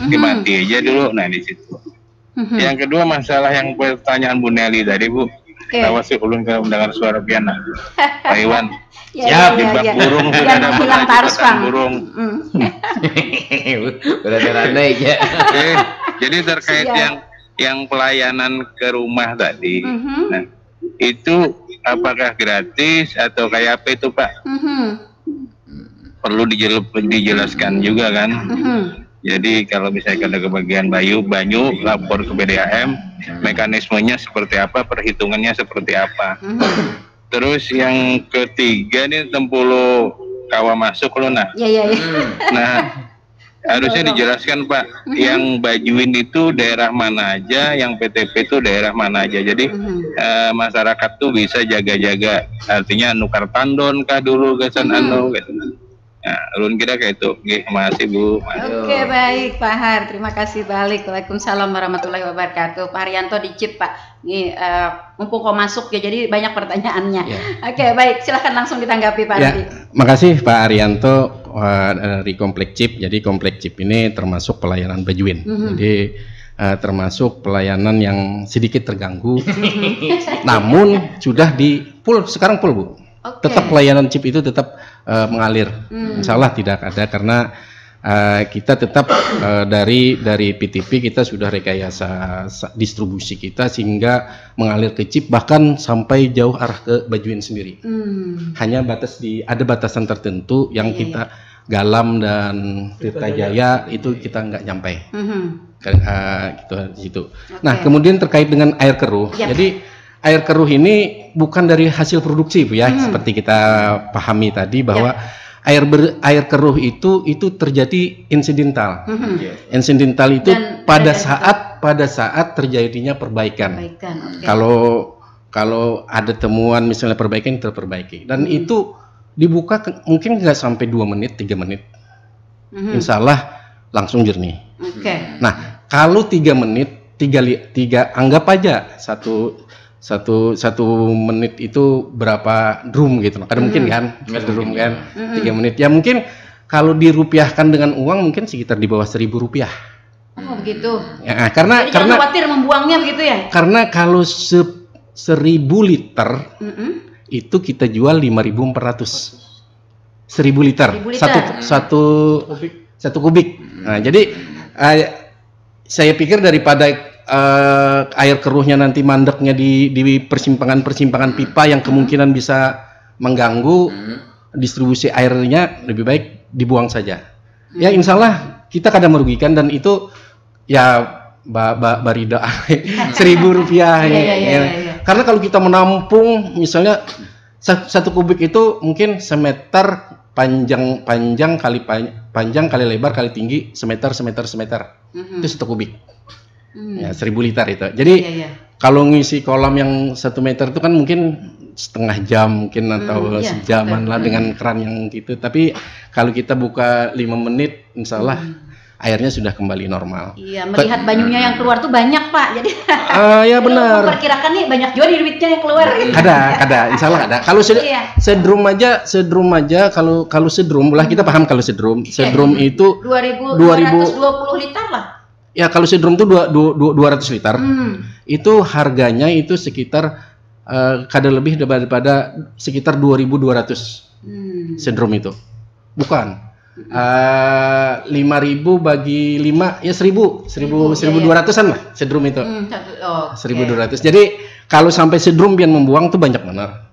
Speaker 5: dimati aja dulu. Nah di situ. Yang kedua masalah yang pertanyaan Bu Nelly tadi Bu, Awas sih ulun ke mendengar suara piano. Pak Iwan.
Speaker 1: Siap,
Speaker 5: jebak burung sudah ada
Speaker 1: hilang tarspang.
Speaker 5: burung.
Speaker 3: Berandai ya.
Speaker 5: Oke, jadi terkait yang pelayanan ke rumah tadi, nah, itu apakah gratis atau kayak apa itu Pak? Perlu dijelaskan juga kan. Jadi kalau misalnya ada kebagian banyu lapor ke BDAM, mekanismenya seperti apa, perhitungannya seperti apa. Terus yang ketiga nih Tempulu Kawa masuk loh nah. Nah, harusnya dijelaskan Pak, yang Bajuin itu daerah mana aja, yang PTP itu daerah mana aja. Jadi masyarakat tuh bisa jaga-jaga. Artinya nukar tandon kah dulu kesan anu gitu. Nah, ulun kira kayak itu. Oke, makasih Bu.
Speaker 1: Oke, baik Pak Har, terima kasih balik. Waalaikumsalam warahmatullahi wabarakatuh. Pak Haryanto dicip Pak. Ini mumpung kok masuk ya, jadi banyak pertanyaannya. Oke, baik, silahkan langsung ditanggapi Pak Andi.
Speaker 2: Makasih Pak Haryanto dari Komplek Chip. Jadi Komplek Chip ini termasuk pelayanan Bajuin. Jadi termasuk pelayanan yang sedikit terganggu. Namun sudah di full, sekarang full Bu. Tetap pelayanan chip itu tetap mengalir. Insya Allah tidak ada karena kita tetap dari PTP kita sudah rekayasa distribusi kita sehingga mengalir ke chip bahkan sampai jauh arah ke Bajuin sendiri. Hanya ada batasan tertentu yang kita Galam dan Tirtajaya itu kita nggak nyampe. Gitu. Nah kemudian terkait dengan air keruh. Jadi air keruh ini bukan dari hasil produksi Bu ya, seperti kita pahami tadi bahwa air keruh itu terjadi insidental. Insidental itu dan pada saat terjadinya perbaikan. Kalau ada temuan misalnya perbaikan terperbaiki dan itu dibuka mungkin nggak sampai 2 menit 3 menit. Insya Allah langsung jernih. Nah kalau 3 menit 3 anggap aja satu menit itu berapa drum gitu loh. Kadang mungkin kan 1 drum kan 3 menit. Ya mungkin kalau dirupiahkan dengan uang mungkin sekitar di bawah 1.000 rupiah.
Speaker 1: Oh begitu.
Speaker 2: Ya, karena
Speaker 1: khawatir membuangnya begitu ya?
Speaker 2: Karena kalau 1.000 liter itu kita jual 5.400. 1.000 liter. Satu kubik. Nah, jadi saya pikir daripada air keruhnya nanti mandeknya di persimpangan pipa yang kemungkinan bisa mengganggu distribusi airnya, lebih baik dibuang saja. Ya insya Allah kita kadang merugikan dan itu ya barida 1.000 rupiah. Karena kalau kita menampung misalnya 1 kubik itu mungkin semeter panjang kali lebar kali tinggi semeter. Itu 1 kubik. Ya 1.000 liter itu. Jadi kalau ngisi kolam yang 1 meter itu kan mungkin setengah jam mungkin atau sejaman lah dengan keran yang gitu. Tapi kalau kita buka 5 menit, insya Allah airnya sudah kembali normal.
Speaker 1: Iya, melihat banyunya yang keluar tuh banyak Pak. Jadi
Speaker 2: ya benar.
Speaker 1: Memperkirakan nih banyak juga duitnya yang keluar.
Speaker 2: Ada, insya Allah ada. Kalau sedrum aja kalau sedrum lah kita paham kalau sedrum itu
Speaker 1: 2.220 liter lah.
Speaker 2: Ya kalau sedrum itu 200 liter, itu harganya itu sekitar kadar lebih daripada sekitar 2.200 sedrum itu, bukan 5.000 bagi 5 ya 1.200-an lah sedrum itu, 1.200. Jadi kalau sampai sedrum pian membuang tuh banyak benar.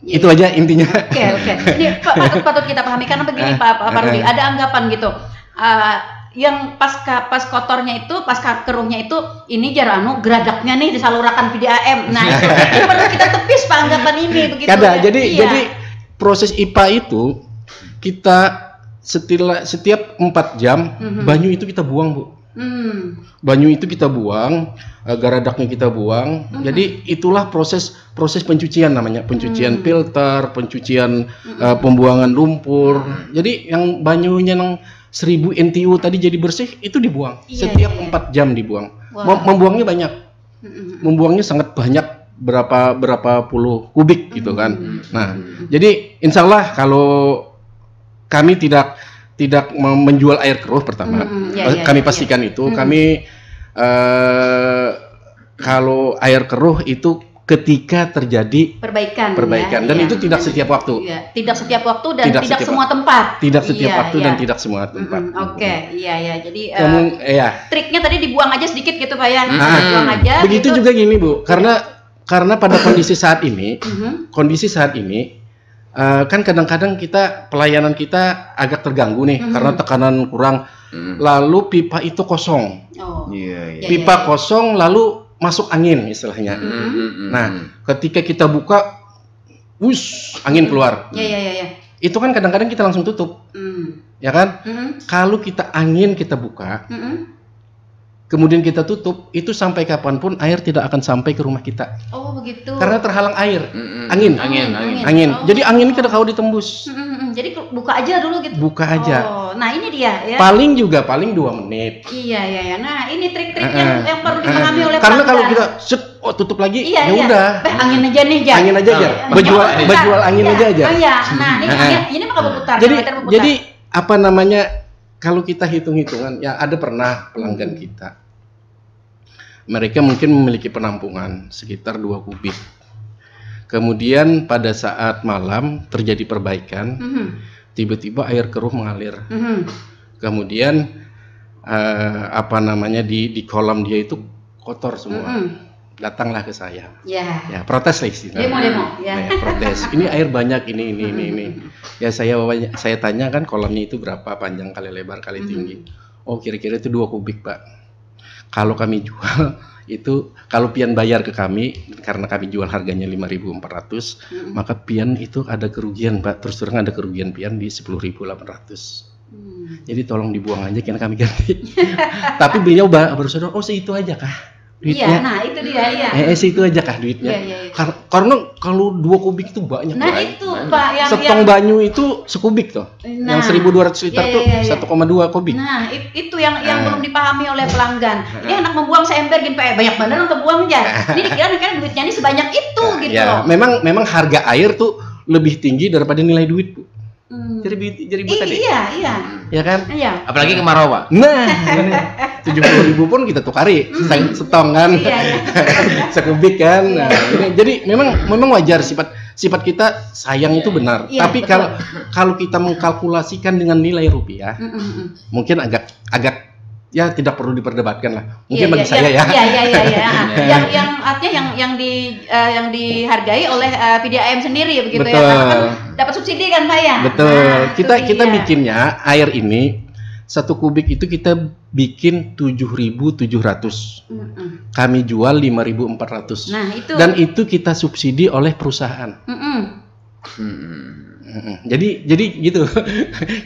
Speaker 2: Itu aja intinya.
Speaker 1: Oke. Ini patut kita pahami karena begini Pak Rudi, ada anggapan gitu. Yang pas kotornya itu, pas keruhnya itu, ini geradaknya nih disalurkan PDAM. Nah, itu perlu kita tepis Pak anggapan ini begitu.
Speaker 2: Jadi proses IPA itu kita setiap 4 jam banyu itu kita buang Bu. Banyu itu kita buang, garadaknya kita buang. Jadi itulah proses pencucian namanya, pencucian filter, pencucian pembuangan lumpur. Jadi yang banyunya yang 1.000 NTU tadi jadi bersih itu dibuang setiap 4 jam dibuang. Membuangnya banyak, membuangnya sangat banyak, berapa puluh kubik gitu kan. Nah, jadi insya Allah kalau kami tidak menjual air keruh pertama, kami pastikan itu kami Kalau air keruh itu ketika terjadi
Speaker 1: perbaikan
Speaker 2: dan itu tidak setiap waktu.
Speaker 1: Iya. Tidak setiap waktu dan tidak semua tempat.
Speaker 2: Tidak setiap waktu dan tidak semua tempat.
Speaker 1: Oke, iya. Jadi triknya tadi dibuang aja sedikit gitu Pak ya. Buang aja.
Speaker 2: Begitu gitu. Juga gini Bu, karena pada kondisi saat ini, kan kadang-kadang pelayanan kita agak terganggu nih karena tekanan kurang. Lalu pipa itu kosong. Pipa kosong lalu masuk angin istilahnya. Nah, ketika kita buka, angin keluar. Itu kan kadang-kadang kita langsung tutup, ya kan? Kalau kita buka, kemudian kita tutup, itu sampai kapanpun air tidak akan sampai ke rumah kita.
Speaker 1: Oh begitu.
Speaker 2: Karena terhalang air, angin. Jadi angin kada kau ditembus.
Speaker 1: Jadi buka aja dulu gitu.
Speaker 2: Buka aja.
Speaker 1: Nah ini dia ya.
Speaker 2: Paling 2 menit.
Speaker 1: Iya. Nah ini trik-trik yang perlu dipahami oleh
Speaker 2: karena kalau kita tutup lagi, ya udah.
Speaker 1: Angin aja nih,
Speaker 2: Angin aja. Berjual angin aja.
Speaker 1: Oh iya. Nah ini maka berputar.
Speaker 2: Jadi apa namanya? Kalau kita hitung-hitungan, ya ada pernah pelanggan kita. Mereka mungkin memiliki penampungan sekitar 2 kubik. Kemudian pada saat malam terjadi perbaikan, tiba-tiba air keruh mengalir. Kemudian di kolam dia itu kotor semua. Datanglah ke saya. Ya protes lah istilahnya.
Speaker 1: Demo.
Speaker 2: Ya, protes. Ini air banyak ini. Ya saya tanya kan kolamnya itu berapa panjang kali lebar kali tinggi. Oh kira-kira itu 2 kubik Pak. Kalau kami jual itu, kalau pian bayar ke kami karena kami jual harganya 5.400, maka pian itu ada kerugian Pak. Terus terang ada kerugian pian di 10.800. Jadi tolong dibuang aja karena kami ganti. Tapi beliau baru sadar, oh segitu aja kah duitnya?
Speaker 1: Iya, nah itu dia ya.
Speaker 2: Segitu aja kah duitnya?
Speaker 1: Iya.
Speaker 2: Karena kalau 2 kubik itu banyak.
Speaker 1: Nah itu Pak yang
Speaker 2: setong banyu itu sekubik tuh. Yang 1.200 liter tuh 1,2 kubik.
Speaker 1: Nah itu yang belum dipahami oleh pelanggan. Ini anak membuang seember gini Pak, banyak bener untuk buang aja. Ini dikira duitnya ini sebanyak itu gitu loh.
Speaker 2: Memang harga air tuh lebih tinggi daripada nilai duit Bu. Jadi buta deh. Iya. Ya kan?
Speaker 1: Iya.
Speaker 3: Apalagi kemarau Pak.
Speaker 2: Nah, 70.000 pun kita tukari setong kan. Sekubik kan. Nah, jadi memang wajar sifat kita sayang itu benar. Tapi kalau kita mengkalkulasikan dengan nilai rupiah, mungkin agak ya tidak perlu diperdebatkan lah. Mungkin bagi saya ya.
Speaker 1: Yang artinya yang dihargai oleh PDAM sendiri begitu. Betul. Ya. Karena kan dapat subsidi kan Pak ya.
Speaker 2: Betul. Nah, kita bikinnya air ini 1 kubik itu kita bikin 7.700. Kami jual 5.400.
Speaker 1: Nah, itu.
Speaker 2: Dan itu kita subsidi oleh perusahaan. Jadi gitu.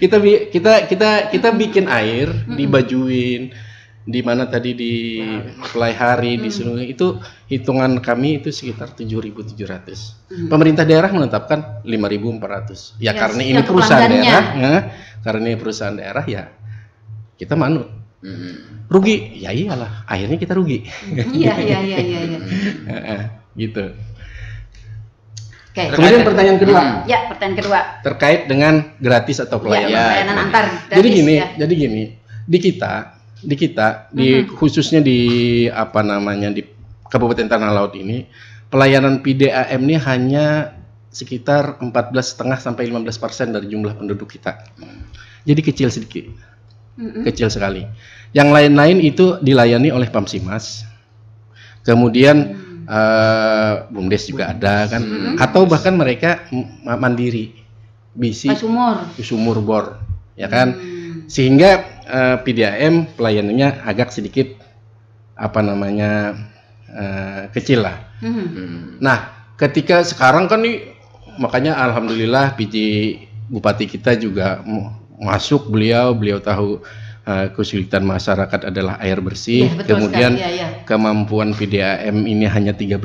Speaker 2: kita bikin air, dibajuin, di mana tadi di Pelai Hari di seluruh itu hitungan kami itu sekitar 7.700. Pemerintah daerah menetapkan 5.400. Ya karena ini perusahaan daerah, karena ini perusahaan daerah ya kita manut. Rugi, ya iyalah, akhirnya kita rugi.
Speaker 1: Iya.
Speaker 2: Gitu.
Speaker 1: Okay.
Speaker 2: Kemudian pertanyaan kedua.
Speaker 1: Ya, pertanyaan kedua.
Speaker 2: Terkait dengan gratis atau pelayanan.
Speaker 1: Pelayanan antar gratis.
Speaker 2: Jadi gini, di kita, khususnya di di Kabupaten Tanah Laut ini, pelayanan PDAM ini hanya sekitar 14,5 sampai 15% dari jumlah penduduk kita. Jadi kecil sedikit. Kecil sekali. Yang lain-lain itu dilayani oleh Pamsimas. Kemudian BUMDes juga ada kan, atau bahkan mereka mandiri, sumur bor, ya kan, sehingga PDAM pelayanannya agak sedikit kecil lah. Nah, ketika sekarang kan nih, makanya alhamdulillah PJ Bupati kita juga masuk, beliau tahu kesulitan masyarakat adalah air bersih, kemudian kemampuan PDAM ini hanya 13%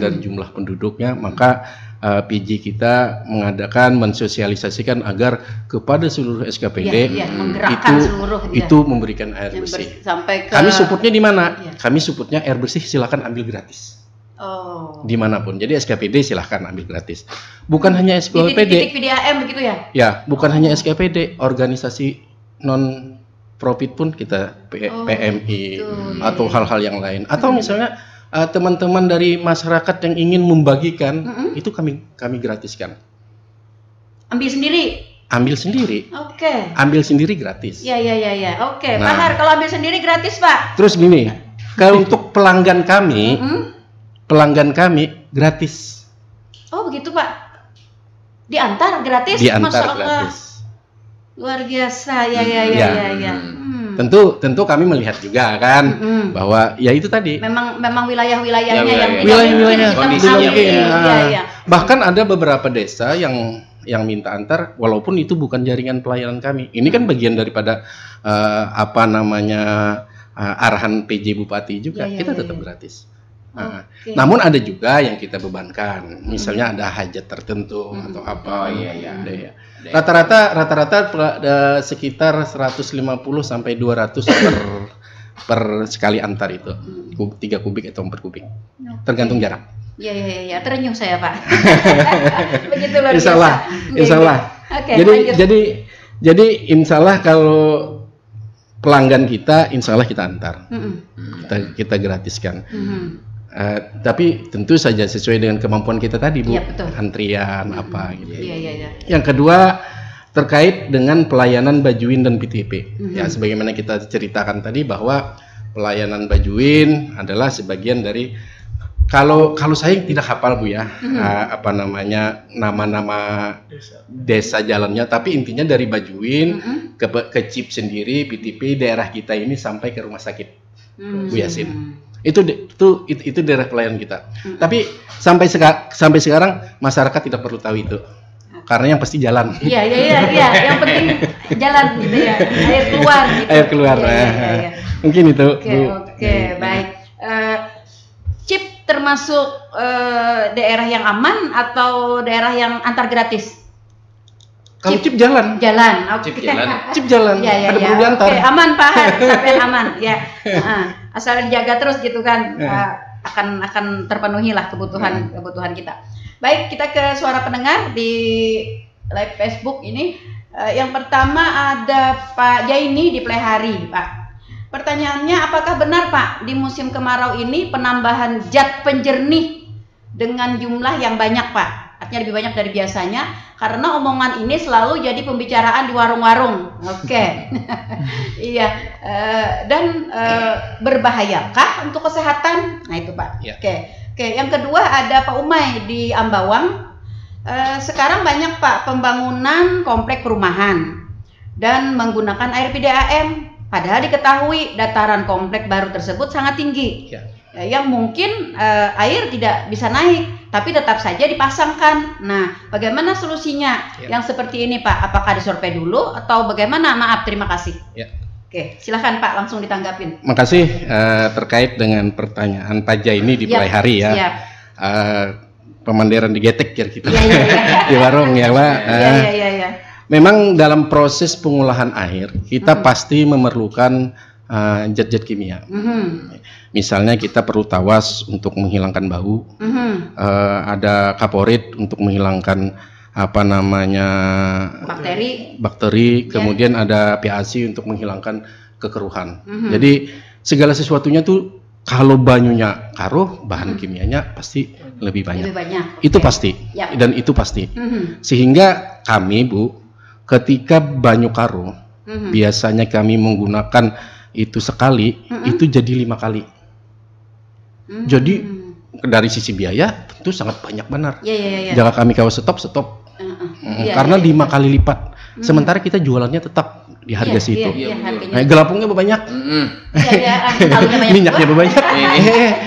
Speaker 2: dari jumlah penduduknya, maka PJ kita mensosialisasikan agar kepada seluruh SKPD itu memberikan air bersih. Kami supportnya di mana? Kami supportnya air bersih silakan ambil gratis. Dimanapun, jadi SKPD silahkan ambil gratis. Bukan hanya SKPD.
Speaker 1: Titik PDAM begitu ya?
Speaker 2: Ya, bukan hanya SKPD, organisasi non profit pun kita PMI atau hal-hal yang lain, atau misalnya teman-teman dari masyarakat yang ingin membagikan, itu kami gratiskan.
Speaker 1: Ambil sendiri.
Speaker 2: Ambil sendiri.
Speaker 1: Oke.
Speaker 2: Ambil sendiri gratis.
Speaker 1: Ya. Oke.
Speaker 2: Nah.
Speaker 1: Pak Har, kalau ambil sendiri gratis, Pak.
Speaker 2: Terus gini, kalau untuk pelanggan kami gratis.
Speaker 1: Oh, begitu, Pak. Diantar gratis.
Speaker 2: Diantar
Speaker 1: Masya Allah.
Speaker 2: gratis.
Speaker 1: Luar biasa. Ya.
Speaker 2: Tentu kami melihat juga kan bahwa ya itu tadi.
Speaker 1: Memang wilayah-wilayahnya
Speaker 3: Ya,
Speaker 1: yang
Speaker 2: wilayah-wilayahnya
Speaker 3: kondisinya
Speaker 1: Iya.
Speaker 2: Bahkan ada beberapa desa yang minta antar walaupun itu bukan jaringan pelayanan kami. Ini kan bagian daripada arahan PJ Bupati juga. Kita tetap gratis.
Speaker 1: Oke.
Speaker 2: Namun ada juga yang kita bebankan. Misalnya ada hajat tertentu atau apa. Ada ya. Rata-rata sekitar 150 sampai 200 per sekali antar itu. 3 kubik atau 4 kubik. Tergantung jarak.
Speaker 1: Iya, terenyuh saya, Pak. Begitu luar biasa.
Speaker 2: Insya Allah.
Speaker 1: Oke,
Speaker 2: jadi insya Allah kalau pelanggan kita, insya Allah kita antar, kita gratiskan. Tapi tentu saja sesuai dengan kemampuan kita tadi, Bu.
Speaker 1: Iya, betul.
Speaker 2: Antrian apa gitu.
Speaker 1: Iya.
Speaker 2: Yang kedua terkait dengan pelayanan Bajuin dan PTP. Ya, sebagaimana kita ceritakan tadi bahwa pelayanan Bajuin adalah sebagian dari kalau saya tidak hafal, Bu ya, nama-nama desa jalannya, tapi intinya dari Bajuin ke CIP sendiri, PTP daerah kita ini sampai ke rumah sakit Bu Yasin. Itu daerah pelayanan kita. Tapi sampai sekarang masyarakat tidak perlu tahu itu. Karena yang pasti jalan.
Speaker 1: Iya. Yang penting jalan gitu ya. Air keluar gitu.
Speaker 2: Air keluar.
Speaker 1: Iya.
Speaker 2: Mungkin itu, Bu.
Speaker 1: Oke, baik. CIP termasuk daerah yang aman atau daerah yang antar gratis?
Speaker 2: Kalau CIP jalan.
Speaker 1: Oke.
Speaker 2: CIP jalan.
Speaker 1: Iya.
Speaker 2: Ada perlu diantar.
Speaker 1: Oke, aman Pak Har, sampai aman. Ya. Asal dijaga terus gitu kan, akan terpenuhi lah kebutuhan kita. Baik, kita ke suara pendengar di live Facebook ini. Yang pertama ada Pak Jaini di Plehari, Pak. Pertanyaannya, apakah benar Pak di musim kemarau ini penambahan zat penjernih dengan jumlah yang banyak, Pak? Artinya lebih banyak dari biasanya, karena omongan ini selalu jadi pembicaraan di warung-warung. Oke. Iya. Dan berbahayakah untuk kesehatan? Nah itu Pak.
Speaker 2: Ya.
Speaker 1: Oke. Yang kedua ada Pak Umay di Ambawang. Sekarang banyak Pak pembangunan komplek perumahan dan menggunakan air PDAM. Padahal diketahui dataran komplek baru tersebut sangat tinggi.
Speaker 2: Ya.
Speaker 1: Yang mungkin air tidak bisa naik, tapi tetap saja dipasangkan. Nah, bagaimana solusinya yang seperti ini, Pak? Apakah disurvei dulu atau bagaimana? Maaf, terima kasih.
Speaker 2: Ya.
Speaker 1: Oke, silakan Pak, langsung ditanggapin.
Speaker 2: Makasih terkait dengan pertanyaan Pak Jaini di Plehari ya.
Speaker 1: Siap.
Speaker 2: Pemandiran digetek kira-kira
Speaker 1: Iya.
Speaker 2: di warung ya, Pak.
Speaker 1: Iya.
Speaker 2: Memang dalam proses pengolahan air kita pasti memerlukan zat-zat kimia. Misalnya kita perlu tawas untuk menghilangkan bau, ada kaporit untuk menghilangkan bakteri, kemudian ada PAC untuk menghilangkan kekeruhan. Jadi segala sesuatunya tuh kalau banyunya karuh, bahan kimianya pasti lebih banyak. Itu pasti, dan itu pasti. Sehingga kami, Bu, ketika banyu karuh, biasanya kami menggunakan itu sekali, itu jadi 5 kali. Jadi dari sisi biaya tentu sangat banyak benar. Jangan kami kalau stop. Karena 5 kali lipat. Sementara kita jualannya tetap di harga situ. Nah, gelapungnya banyak. Minyaknya banyak.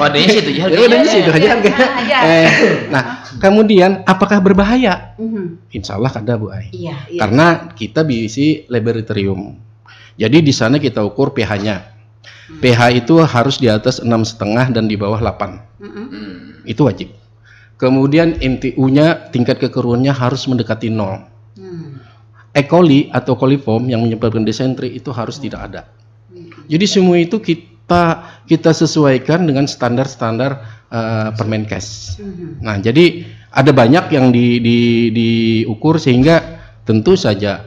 Speaker 3: Wadahnya situ
Speaker 2: harganya. Nah, kemudian apakah berbahaya? Insya Allah ada, Bu Ai. Karena kita bisi laboratorium. Jadi di sana kita ukur pH-nya. pH itu harus di atas 6,5 dan di bawah 8. Itu wajib. Kemudian MTU-nya, tingkat kekeruhannya harus mendekati 0. E. coli atau coliform yang menyebabkan dysentery itu harus tidak ada. Jadi semua itu kita sesuaikan dengan standar-standar Permenkes. Nah, jadi ada banyak yang diukur sehingga tentu saja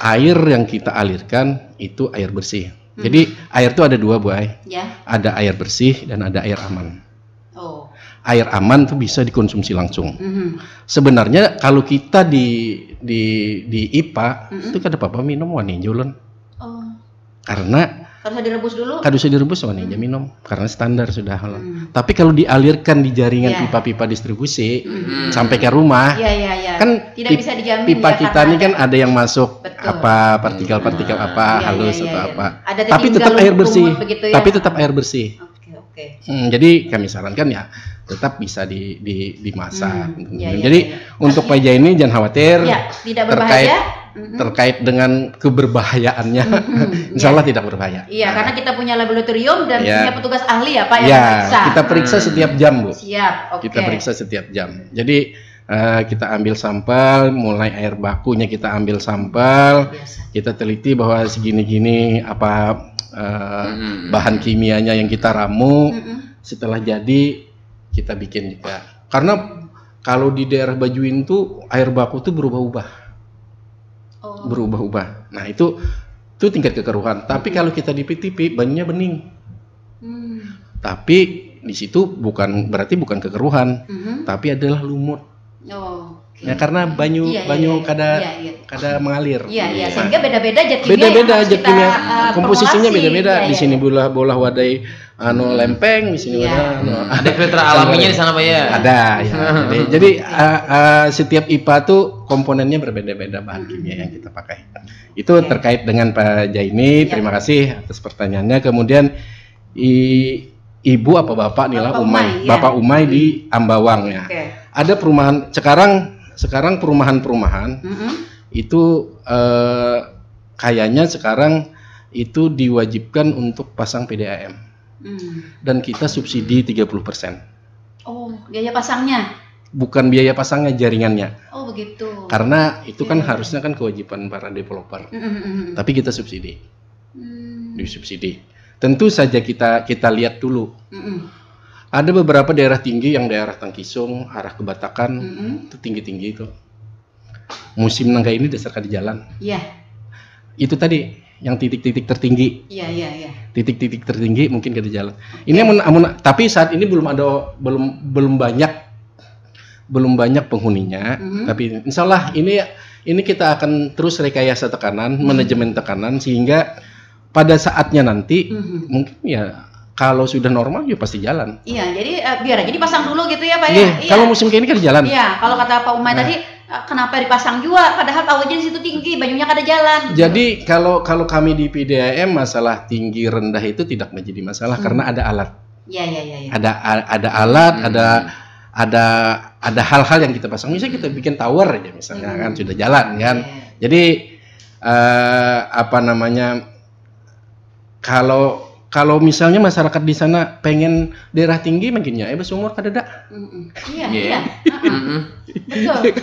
Speaker 2: air yang kita alirkan itu air bersih. Jadi air itu ada dua, Bu Ai.
Speaker 1: Ya.
Speaker 2: Ada air bersih dan ada air aman.
Speaker 1: Oh.
Speaker 2: Air aman tuh bisa dikonsumsi langsung. Sebenarnya kalau kita di IPA itu kada apa-apa minum wani julen.
Speaker 1: Oh.
Speaker 2: Karena
Speaker 1: Harus direbus dulu.
Speaker 2: kada usah direbus wani minum karena standar sudah. Tapi kalau dialirkan di jaringan pipa-pipa distribusi sampai ke rumah, kan
Speaker 1: tidak bisa dijamin
Speaker 2: pipa
Speaker 1: ya,
Speaker 2: kita ini kan ada yang masuk apa partikel-partikel apa halus atau apa. Tapi tetap air bersih.
Speaker 1: Begitu, ya?
Speaker 2: Tapi tetap air bersih.
Speaker 1: Oke.
Speaker 2: Jadi kami sarankan ya tetap bisa dimasak.
Speaker 1: Ya,
Speaker 2: Jadi untuk meja ini jangan khawatir.
Speaker 1: Ya, tidak berbahaya.
Speaker 2: Terkait dengan keberbahayaannya, insya Allah tidak berbahaya.
Speaker 1: Iya, karena kita punya laboratorium dan punya petugas ahli ya Pak yang
Speaker 2: ya,
Speaker 1: periksa.
Speaker 2: kita periksa setiap jam, Bu.
Speaker 1: Siap, oke.
Speaker 2: Kita periksa setiap jam. Jadi kita ambil sampel, mulai air bakunya kita ambil sampel, kita teliti bahwa segini-gini apa bahan kimianya yang kita ramu. Setelah jadi kita bikin juga. Karena kalau di daerah Bajuin tuh air baku tuh berubah-ubah. Berubah-ubah. Nah itu tingkat kekeruhan. Tapi kalau kita di PTP banyunya bening. Tapi di situ berarti bukan kekeruhan, tapi adalah lumut. Ya karena banyu kada mengalir.
Speaker 1: Iya. Sehingga beda-beda zat kimia.
Speaker 2: Beda-beda zat kimia. Komposisinya beda-beda. Di sini bolah wadai lempeng, di sini
Speaker 3: ada filter alaminya di sana Pak ya.
Speaker 2: Ada ya. Jadi setiap IPA tuh komponennya berbeda-beda bahan kimia yang kita pakai. Itu terkait dengan Pak Jaini. Terima kasih atas pertanyaannya. Kemudian Ibu apa Bapak Nila Umay. Bapak Umay di Ambawang ya. Ada perumahan sekarang perumahan-perumahan itu kayaknya sekarang itu diwajibkan untuk pasang PDAM dan kita subsidi 30%.
Speaker 1: Oh, biaya pasangnya?
Speaker 2: Bukan biaya pasangnya, jaringannya.
Speaker 1: Oh begitu.
Speaker 2: Karena itu kan harusnya kan kewajiban para developer, tapi kita subsidi, disubsidi. Tentu saja kita lihat dulu. Ada beberapa daerah tinggi yang daerah Tangkisung, arah ke Batakan, itu tinggi-tinggi itu. Musim nangka ini dasar di jalan. Iya. Itu tadi yang titik-titik tertinggi.
Speaker 1: Iya.
Speaker 2: Titik-titik tertinggi mungkin ke jalan. Ini tapi saat ini belum banyak penghuninya. Tapi insya Allah ini kita akan terus rekayasa tekanan, manajemen tekanan sehingga pada saatnya nanti mungkin ya. Kalau sudah normal ya pasti jalan. Iya,
Speaker 1: jadi biar aja dipasang dulu gitu ya Pak ya.
Speaker 2: Kalau musim kayak ini kan jalan.
Speaker 1: Iya, kalau kata Pak Umay tadi kenapa dipasang juga padahal tahu aja di situ tinggi, banyunya kada jalan.
Speaker 2: Jadi kalau kami di PDAM masalah tinggi rendah itu tidak menjadi masalah karena ada alat.
Speaker 1: Iya.
Speaker 2: Ada alat, ada hal-hal yang kita pasang. Misalnya kita bikin tower aja misalnya kan sudah jalan kan. Jadi kalau misalnya masyarakat di sana pengen daerah tinggi makinnya bersumur kadada.
Speaker 1: Iya. Betul.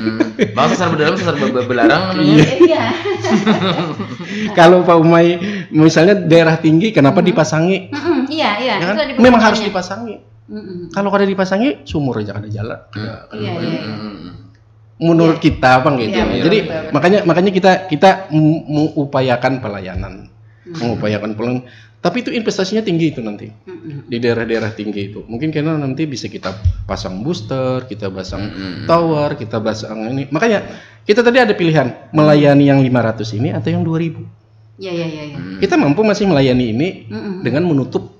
Speaker 3: Bang sesar berdalam sesar belarang namanya.
Speaker 1: Iya.
Speaker 2: Kalau Pak Umay misalnya daerah tinggi kenapa dipasangi?
Speaker 1: Iya.
Speaker 2: Ya kan? Memang harus dipasangi. Kalau kada dipasangi sumur aja kada jalan.
Speaker 1: Iya.
Speaker 2: Menurut kita Bang gitu. Jadi makanya kita mengupayakan pelayanan. Tapi itu investasinya tinggi itu nanti di daerah-daerah tinggi itu. Mungkin karena nanti bisa kita pasang booster, kita pasang tower, kita pasang ini. Makanya kita tadi ada pilihan melayani yang 500 ini atau yang 2000.
Speaker 1: Iya.
Speaker 2: Kita mampu masih melayani ini dengan menutup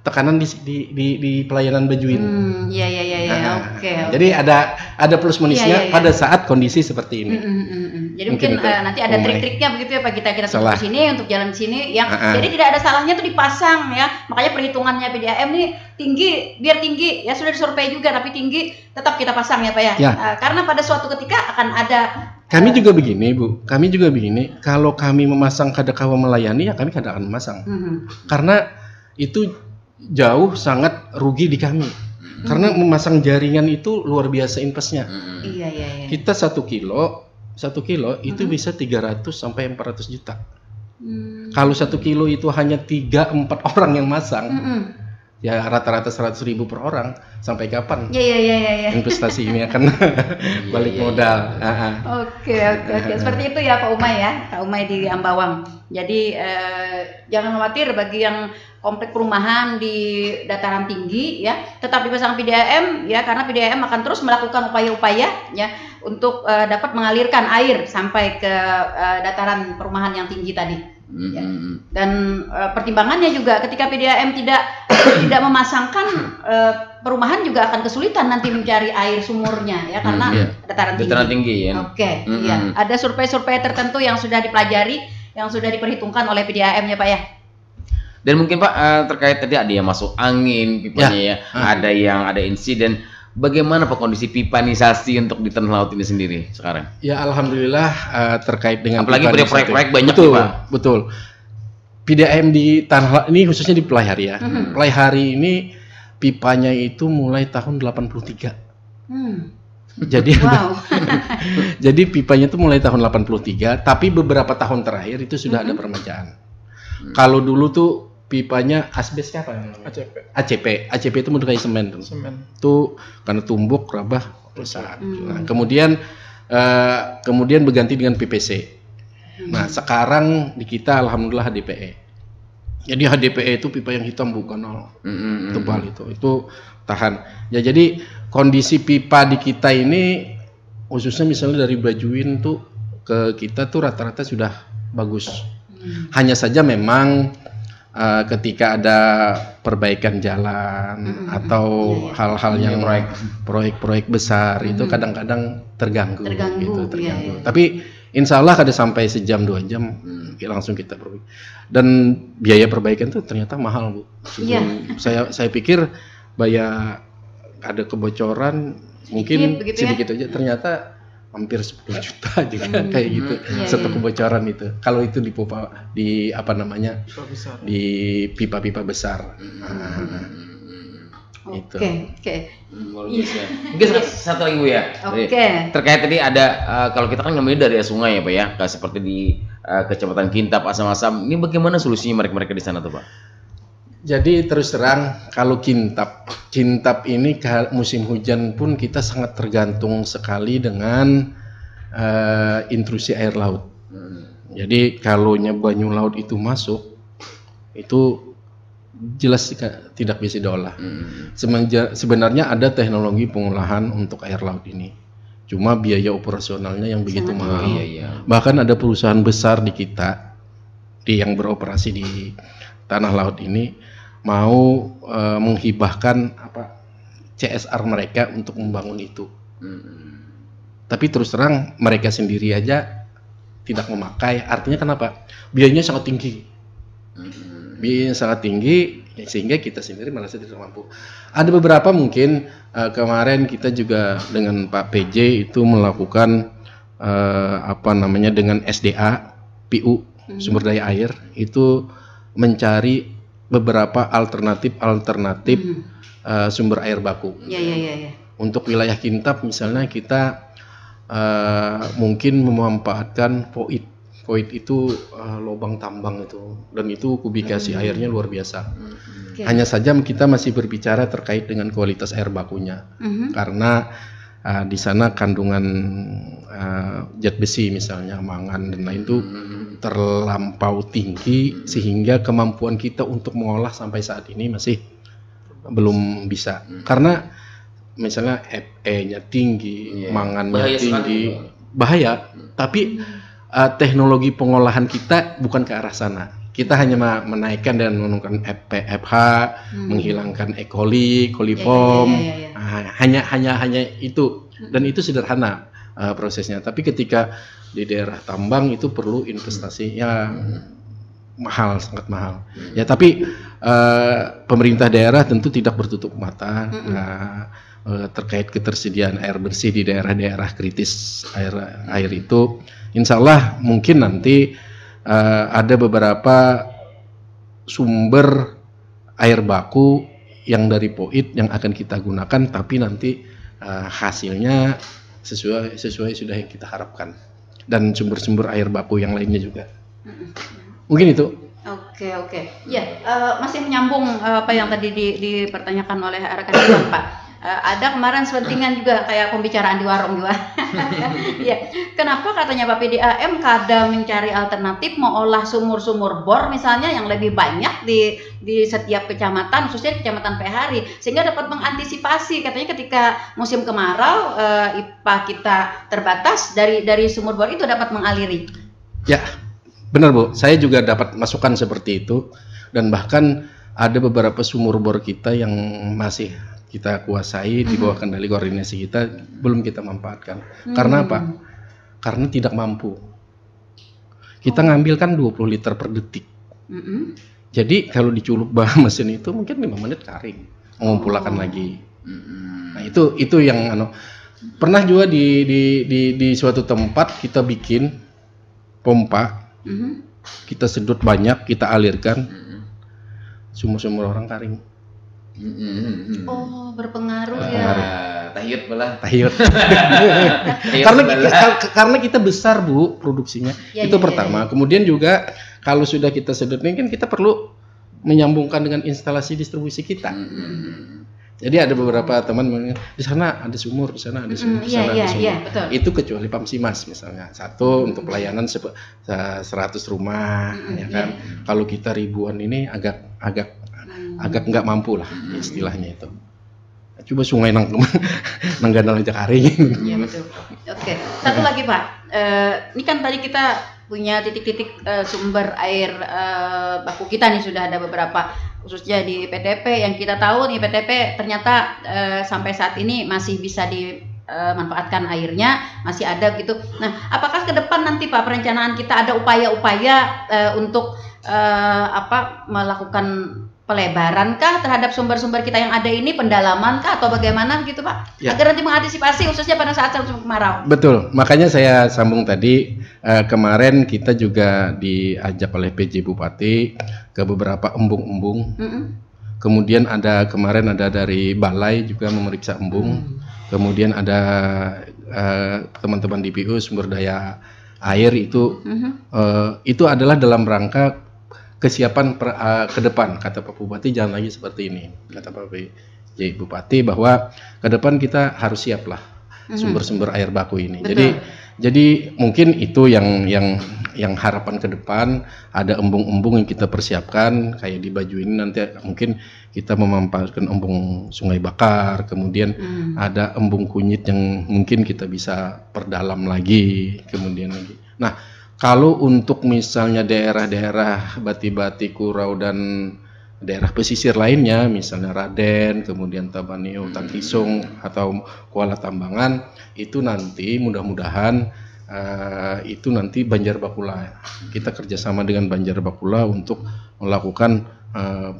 Speaker 2: tekanan di pelayanan Bajuin.
Speaker 1: Iya. Oke.
Speaker 2: Jadi ada plus minusnya pada saat kondisi seperti ini.
Speaker 1: Jadi mungkin nanti ada trik-triknya begitu ya Pak, kita tutup di sini untuk jalan di sini yang jadi tidak ada salahnya tuh dipasang ya. Makanya perhitungannya PDAM nih biar tinggi ya sudah disurvei juga tapi tinggi tetap kita pasang ya Pak ya. Karena pada suatu ketika akan ada
Speaker 2: kami juga begini Bu, kalau kami memasang kada kawa melayani ya kami kada akan memasang. Karena itu jauh sangat rugi di kami. Karena memasang jaringan itu luar biasa investnya.
Speaker 1: Iya.
Speaker 2: Kita 1 kilo itu bisa 300 sampai 400 juta. Kalau 1 kilo itu hanya 3-4 orang yang masang, ya rata-rata 100.000 per orang. Sampai kapan
Speaker 1: Iya.
Speaker 2: investasi ini akan balik modal?
Speaker 1: Oke. Seperti itu ya Pak Umay ya, Pak Umay di Ambawang. Jadi jangan khawatir bagi yang komplek perumahan di dataran tinggi ya, tetap dipasang PDAM ya, karena PDAM akan terus melakukan upaya-upaya ya untuk dapat mengalirkan air sampai ke dataran perumahan yang tinggi tadi. Ya. Dan pertimbangannya juga ketika PDAM tidak memasangkan, perumahan juga akan kesulitan nanti mencari air sumurnya ya, karena dataran tinggi
Speaker 3: ya.
Speaker 1: Oke. Iya. Ada survei-survei tertentu yang sudah dipelajari, yang sudah diperhitungkan oleh PDAM ya Pak ya.
Speaker 3: Dan mungkin Pak terkait tadi ada yang masuk angin pipanya ya, ada insiden. Bagaimana Pak kondisi pipanisasi untuk di Tanah Laut ini sendiri sekarang?
Speaker 2: Ya alhamdulillah terkait dengan
Speaker 3: apalagi punya proyek-proyek banyak
Speaker 2: betul,
Speaker 3: Pak.
Speaker 2: Betul. PDAM di Tanah Laut ini khususnya di Pelai Hari ya. Pelai Hari ini pipanya itu mulai tahun 83. Jadi jadi pipanya itu mulai tahun 83, tapi beberapa tahun terakhir itu sudah ada permajaan. Kalau dulu tuh pipanya asbesnya apa namanya? ACP itu model kayak semen tuh. Itu karena tumbuk, rabah, rusak. Nah, kemudian berganti dengan PPC. Nah, sekarang di kita alhamdulillah HDPE. Jadi HDPE itu pipa yang hitam bukan tebal itu tahan. Ya jadi kondisi pipa di kita ini khususnya misalnya dari Bajuin tuh ke kita tuh rata-rata sudah bagus. Hanya saja memang ketika ada perbaikan jalan atau hal-hal yang proyek-proyek besar itu kadang-kadang terganggu.
Speaker 1: Iya.
Speaker 2: Tapi insya Allah kada sampai sejam 2 jam langsung kita perbaiki. Dan biaya perbaikan itu ternyata mahal Bu. Saya pikir ada kebocoran mungkin sedikit aja, ternyata hampir 10 juta juga kayak gitu satu kebocoran itu. Kalau itu di pipa-pipa besar.
Speaker 1: Oke.
Speaker 3: Mungkin satu lagi Bu ya. Terkait tadi ada kalau kita kan ngambil dari sungai ya Pak ya, seperti di Kecamatan Kintap, Asam-Asam. Ini bagaimana solusinya mereka di sana tuh Pak?
Speaker 2: Jadi terus terang kalau Kintap ini musim hujan pun kita sangat tergantung sekali dengan intrusi air laut. Jadi kalau banyu laut itu masuk, itu jelas tidak bisa diolah. Sebenarnya ada teknologi pengolahan untuk air laut ini. Cuma biaya operasionalnya yang begitu mahal. Bahkan ada perusahaan besar di kita yang beroperasi di Tanah Laut ini mau menghibahkan CSR mereka untuk membangun itu. Tapi terus terang mereka sendiri aja tidak memakai. Artinya kenapa? Biayanya sangat tinggi. Biayanya sangat tinggi sehingga kita sendiri merasa tidak mampu. Ada beberapa mungkin kemarin kita juga dengan Pak PJ itu melakukan dengan SDA PU sumber daya air itu mencari beberapa alternatif sumber air baku. Untuk wilayah Kintap misalnya kita mungkin memanfaatkan void itu lubang tambang itu, dan itu kubikasi airnya luar biasa. Hanya saja kita masih berbicara terkait dengan kualitas air bakunya, karena di sana kandungan zat besi misalnya mangan dan lain itu terlampau tinggi sehingga kemampuan kita untuk mengolah sampai saat ini masih belum bisa. Karena misalnya Fe-nya tinggi, mangannya tinggi, bahaya. Tapi teknologi pengolahan kita bukan ke arah sana. Kita hanya menaikkan dan menurunkan FH, menghilangkan E. coli, coliform, hanya itu, dan itu sederhana prosesnya. Tapi ketika di daerah tambang itu perlu investasi yang mahal, sangat mahal. Ya tapi pemerintah daerah tentu tidak bertutup mata terkait ketersediaan air bersih di daerah-daerah kritis air itu. Insya Allah mungkin nanti ada beberapa sumber air baku yang dari POID yang akan kita gunakan, tapi nanti hasilnya sesuai sudah yang kita harapkan, dan sumber-sumber air baku yang lainnya juga. Mungkin itu.
Speaker 1: Oke. Ya, masih menyambung apa yang tadi dipertanyakan oleh rekan Iwan, Pak. Ada kemarin selentingan juga kayak pembicaraan di warung juga. Ya, kenapa katanya Pak PDAM kadang mencari alternatif mengolah sumur-sumur bor misalnya yang lebih banyak di setiap kecamatan, khususnya di Kecamatan Pehari, sehingga dapat mengantisipasi katanya ketika musim kemarau IPA kita terbatas dari sumur bor itu dapat mengaliri.
Speaker 2: Ya, benar Bu. Saya juga dapat masukan seperti itu, dan bahkan ada beberapa sumur bor kita yang masih kita kuasai di bawah kendali koordinasi kita belum kita manfaatkan. Karena apa? Karena tidak mampu. Kita ngambil kan 20 liter per detik. Jadi kalau diculup bah mesin itu mungkin 5 menit kering, mengumpulkan lagi. Nah itu yang pernah juga di suatu tempat kita bikin pompa, kita sedot banyak, kita alirkan, sumur-sumur orang kering.
Speaker 1: Oh, berpengaruh ya.
Speaker 3: Tahyut malah.
Speaker 2: Tahyut. Karena kita besar Bu produksinya. Itu pertama. Kemudian juga kalau sudah kita sedot ini kan kita perlu menyambungkan dengan instalasi distribusi kita. Jadi ada beberapa teman di sana ada sumur, di sana ada sumur, di sana ada sumur.
Speaker 1: Betul.
Speaker 2: Itu kecuali Pamsimas misalnya. Satu untuk pelayanan 100 rumah, ya kan. Kalau kita ribuan ini agak nggak mampu lah istilahnya itu. Coba sungai nangganal aja kering.
Speaker 1: Iya betul. Oke. Satu lagi Pak, ini kan tadi kita punya titik-titik sumber air baku kita nih, sudah ada beberapa, khususnya di PTP yang kita tahu nih PTP ternyata sampai saat ini masih bisa dimanfaatkan airnya, masih ada gitu. Nah, apakah ke depan nanti Pak perencanaan kita ada upaya-upaya untuk melakukan pelebaran kah terhadap sumber-sumber kita yang ada ini, pendalaman kah atau bagaimana gitu Pak? Ya. Agar nanti mengantisipasi khususnya pada saat musim kemarau.
Speaker 2: Betul, makanya saya sambung tadi, kemarin kita juga diajak oleh PJ Bupati ke beberapa embung-embung. Kemudian kemarin ada dari Balai juga memeriksa embung. Kemudian ada teman-teman DPU sumber daya air itu adalah dalam rangka kesiapan ke depan. Kata Pak Bupati jangan lagi seperti ini, kata Pak PJ Bupati, bahwa ke depan kita harus siap lah sumber-sumber air baku ini. Betul. Jadi mungkin itu yang harapan ke depan, ada embung-embung yang kita persiapkan kayak di Baju ini, nanti mungkin kita memanfaatkan embung Sungai Bakar, kemudian ada embung Kunyit yang mungkin kita bisa perdalam lagi, kemudian lagi. Nah, kalau untuk misalnya daerah-daerah Bati-Bati, Kurau dan daerah pesisir lainnya, misalnya Raden, kemudian Tabaneo, Tangkisung atau Kuala Tambangan, itu nanti mudah-mudahan itu nanti Banjar Bakula. Kita kerjasama dengan Banjar Bakula untuk melakukan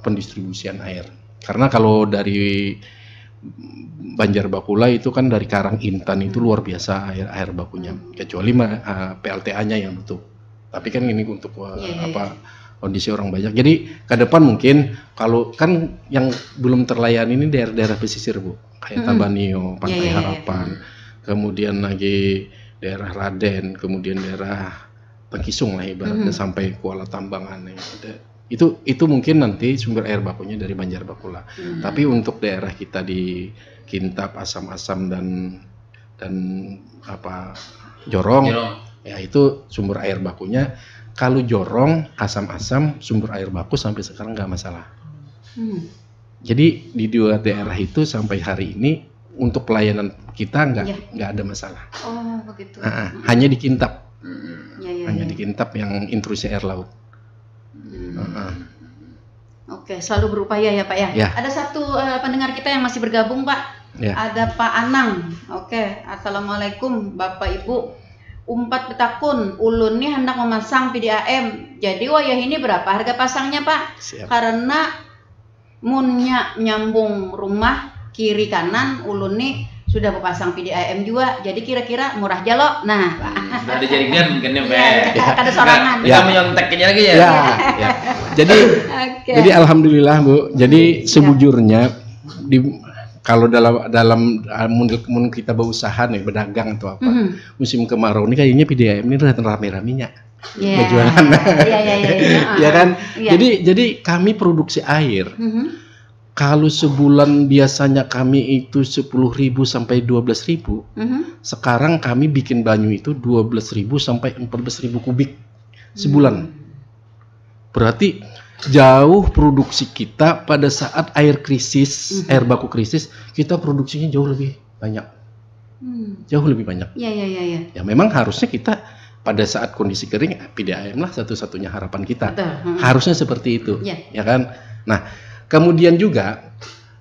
Speaker 2: pendistribusian air. Karena kalau dari Banjar Bakula itu kan dari Karang Intan itu luar biasa air bakunya, kecuali PLTA-nya yang butuh. Tapi kan ini untuk kondisi orang banyak. Jadi ke depan mungkin kalau kan yang belum terlayani ini daerah-daerah pesisir Bu, kayak Tabaneo, Pantai Harapan, kemudian lagi daerah Raden, kemudian daerah Tangkisung lah ibaratnya sampai Kuala Tambangan. Itu mungkin nanti sumber air bakunya dari Banjar Bakula. Tapi untuk daerah kita di Kintab, Asam-Asam dan Jorong, ya itu sumber air bakunya. Kalau Jorong, Asam-Asam, sumber air baku sampai sekarang nggak masalah. Jadi di dua daerah itu sampai hari ini untuk pelayanan kita nggak ada masalah.
Speaker 1: Oh begitu.
Speaker 2: Hanya di Kintab, hanya di Kintab yang intrusi air laut.
Speaker 1: Oke, selalu berupaya ya Pak ya. Ada satu pendengar kita yang masih bergabung Pak. Ada Pak Anang. Oke, assalamualaikum Bapak Ibu. Umpat Betakun, ulun nih hendak memasang PDAM. Jadi wayah ini berapa harga pasangnya Pak? Siap. Karena munnya nyambung rumah kiri kanan, ulun nih sudah berpasang PDAM juga, jadi kira-kira murah jalo. Nah,
Speaker 3: sudah ada jaringan mungkin ya,
Speaker 1: ada sorangan.
Speaker 3: Kita menyonteknya lagi ya.
Speaker 2: Jadi alhamdulillah Bu. Jadi sebujurnya kalau dalam kita berusaha nih, berdagang atau apa, musim kemarau ini kayaknya PDAM ini rame-ramenya. Berjualan. Ya kan? Jadi kami produksi air. Kalau sebulan biasanya kami itu 10.000 sampai 12.000, sekarang kami bikin banyu itu 12.000 sampai 14.000 kubik sebulan. Berarti jauh produksi kita pada saat air krisis, air baku krisis, kita produksinya jauh lebih banyak. Jauh lebih banyak. Ya memang harusnya kita pada saat kondisi kering, PDAM lah satu-satunya harapan kita. Harusnya seperti itu, ya kan? Nah, kemudian juga,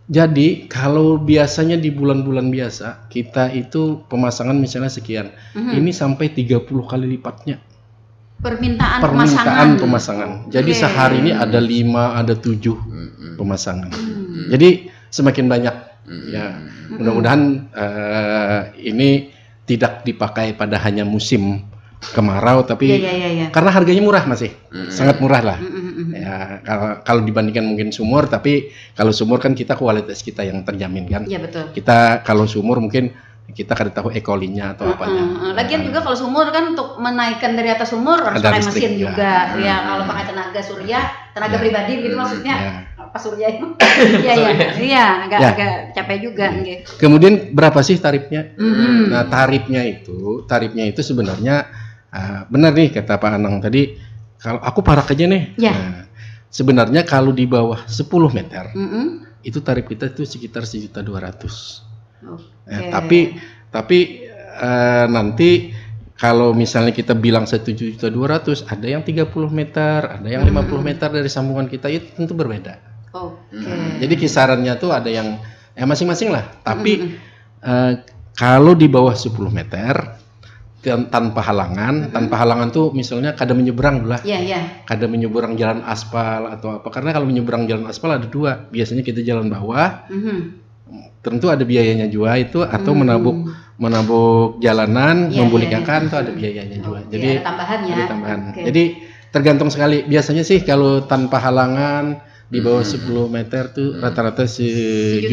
Speaker 2: jadi kalau biasanya di bulan-bulan biasa kita itu pemasangan misalnya sekian, ini sampai 30 kali lipatnya. Permintaan pemasangan. Jadi sehari ini ada 5, ada 7 pemasangan. Jadi semakin banyak. Ya, mudah-mudahan ini tidak dipakai pada hanya musim kemarau, tapi karena harganya murah masih, sangat murah lah. Ya, kalau dibandingkan mungkin sumur, tapi kalau sumur kan kita kualitas kita yang terjamin kan. Iya betul. Kita kalau sumur mungkin kita kada tahu ekolinya atau apanya.
Speaker 1: Lagian juga kalau sumur kan untuk menaikkan dari atas sumur harus pakai mesin juga. Ya kalau pakai tenaga surya, tenaga pribadi gitu maksudnya. Apa surya itu? Iya, agak capek juga.
Speaker 2: Kemudian berapa sih tarifnya? Nah tarifnya itu sebenarnya benar nih kata Pak Anang tadi, kalau aku parak aja nih. Nah, sebenarnya kalau di bawah 10 meter itu tarif kita itu sekitar 1.200.000. Tapi nanti kalau misalnya kita bilang 1.200.000, ada yang 30 meter, ada yang 50 meter dari sambungan kita, itu tentu berbeda. Jadi kisarannya tuh ada yang masing-masing lah. Tapi kalau di bawah 10 meter tanpa halangan tuh misalnya kada menyeberang lah. Kada menyeberang jalan aspal atau apa. Karena kalau menyeberang jalan aspal ada dua. Biasanya kita jalan bawah. Tentu ada biayanya juga itu, atau menabuk jalanan, membulikakan itu ada biayanya juga. Jadi ada tambahan. Jadi tergantung sekali. Biasanya sih kalau tanpa halangan di bawah 10 meter tuh rata-rata 1.200.000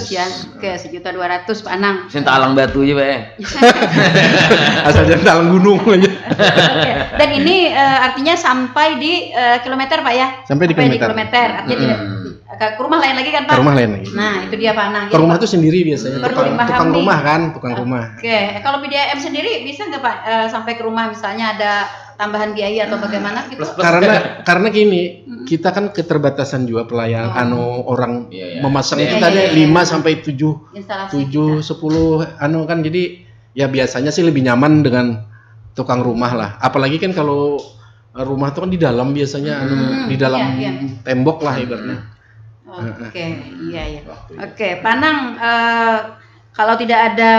Speaker 1: ya. Oke, 1.200.000 Pak Anang.
Speaker 3: Sen talang batu aja, Pak.
Speaker 2: Asal jangan talang gunung aja.
Speaker 1: Dan ini artinya sampai di kilometer Pak ya?
Speaker 2: Sampai di kilometer.
Speaker 1: Artinya tidak ke rumah lain lagi kan Pak?
Speaker 2: Ke rumah lain lagi.
Speaker 1: Nah itu dia Pak Anang.
Speaker 2: Ke rumah tuh sendiri biasanya. Tukang rumah kan, tukang rumah.
Speaker 1: Oke, kalau PDAM sendiri bisa nggak Pak sampai ke rumah misalnya ada tambahan biaya atau bagaimana gitu?
Speaker 2: Karena gini, kita kan keterbatasan juga pelayan orang memasang itu ada 5 sampai 7 10 kan, jadi ya biasanya sih lebih nyaman dengan tukang rumah lah. Apalagi kan kalau rumah itu kan di dalam biasanya di dalam tembok lah ibaratnya. Oke, Pak Anang, kalau tidak ada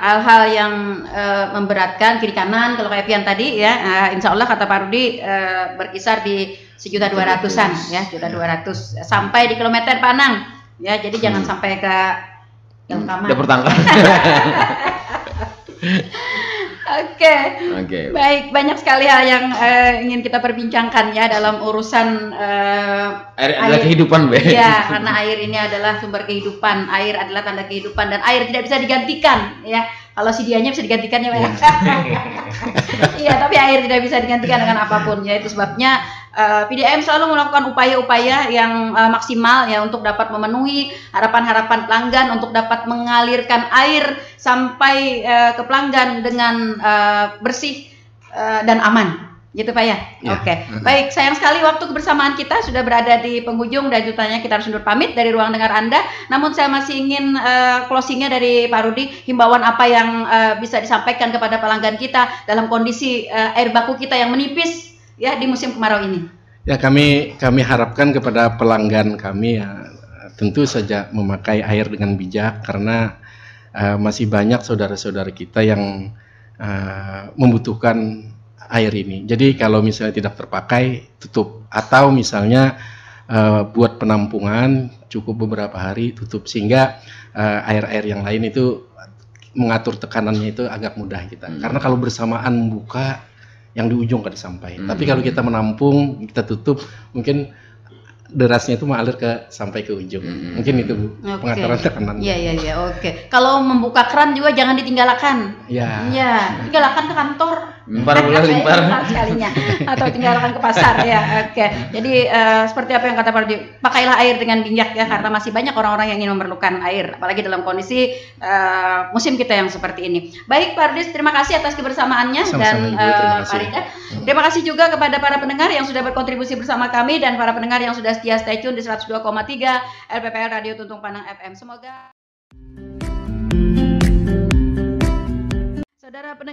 Speaker 2: hal-hal yang memberatkan kiri kanan, kalau kayak Pian tadi ya, insya Allah kata Pak Rudi berkisar di 1.200.000-an ya, 1.200.000 sampai di kilometer Pak Anang ya, jadi jangan sampai ke Kamar.
Speaker 3: Dapur tangga.
Speaker 1: Oke. Baik, banyak sekali hal yang ingin kita perbincangkan ya dalam urusan
Speaker 3: air adalah kehidupan,
Speaker 1: Iya, karena air ini adalah sumber kehidupan, air adalah tanda kehidupan dan air tidak bisa digantikan ya. Kalau si dianya bisa digantikan ya, Pak. Iya, tapi air tidak bisa digantikan dengan apapun ya. Itu sebabnya PDAM selalu melakukan upaya-upaya yang maksimal ya untuk dapat memenuhi harapan-harapan pelanggan, untuk dapat mengalirkan air sampai ke pelanggan dengan bersih dan aman. Gitu Pak ya? Oke. Baik, sayang sekali waktu kebersamaan kita sudah berada di penghujung dan jutanya kita harus undur pamit dari ruang dengar Anda. Namun saya masih ingin closingnya dari Pak Rudi, himbauan apa yang bisa disampaikan kepada pelanggan kita dalam kondisi air baku kita yang menipis ya di musim kemarau ini.
Speaker 2: Ya, kami harapkan kepada pelanggan kami ya tentu saja memakai air dengan bijak, karena masih banyak saudara-saudara kita yang membutuhkan air ini. Jadi kalau misalnya tidak terpakai, tutup, atau misalnya buat penampungan cukup beberapa hari tutup, sehingga air-air yang lain itu mengatur tekanannya itu agak mudah kita. Karena kalau bersamaan membuka, yang di ujung kada sampai. Tapi kalau kita menampung, kita tutup, mungkin derasnya itu mengalir sampai ke ujung. Mungkin itu Bu, pengaturan tekanan.
Speaker 1: Iya, oke. Kalau membuka keran juga jangan ditinggalkan. Iya, tinggalkan ke kantor.
Speaker 3: Limpar
Speaker 1: sekalinya atau tinggalkan ke pasar ya. Oke. Jadi seperti apa yang kata Pak Rudi, pakailah air dengan bijak ya, karena masih banyak orang-orang yang ingin memerlukan air, apalagi dalam kondisi musim kita yang seperti ini. Baik Pak Rudi, terima kasih atas kebersamaannya. Dan Pak Rida. Terima kasih juga kepada para pendengar yang sudah berkontribusi bersama kami dan para pendengar yang sudah setia stay tune di 102,3 LPPL Radio Tuntung Panang FM. Semoga saudara pendengar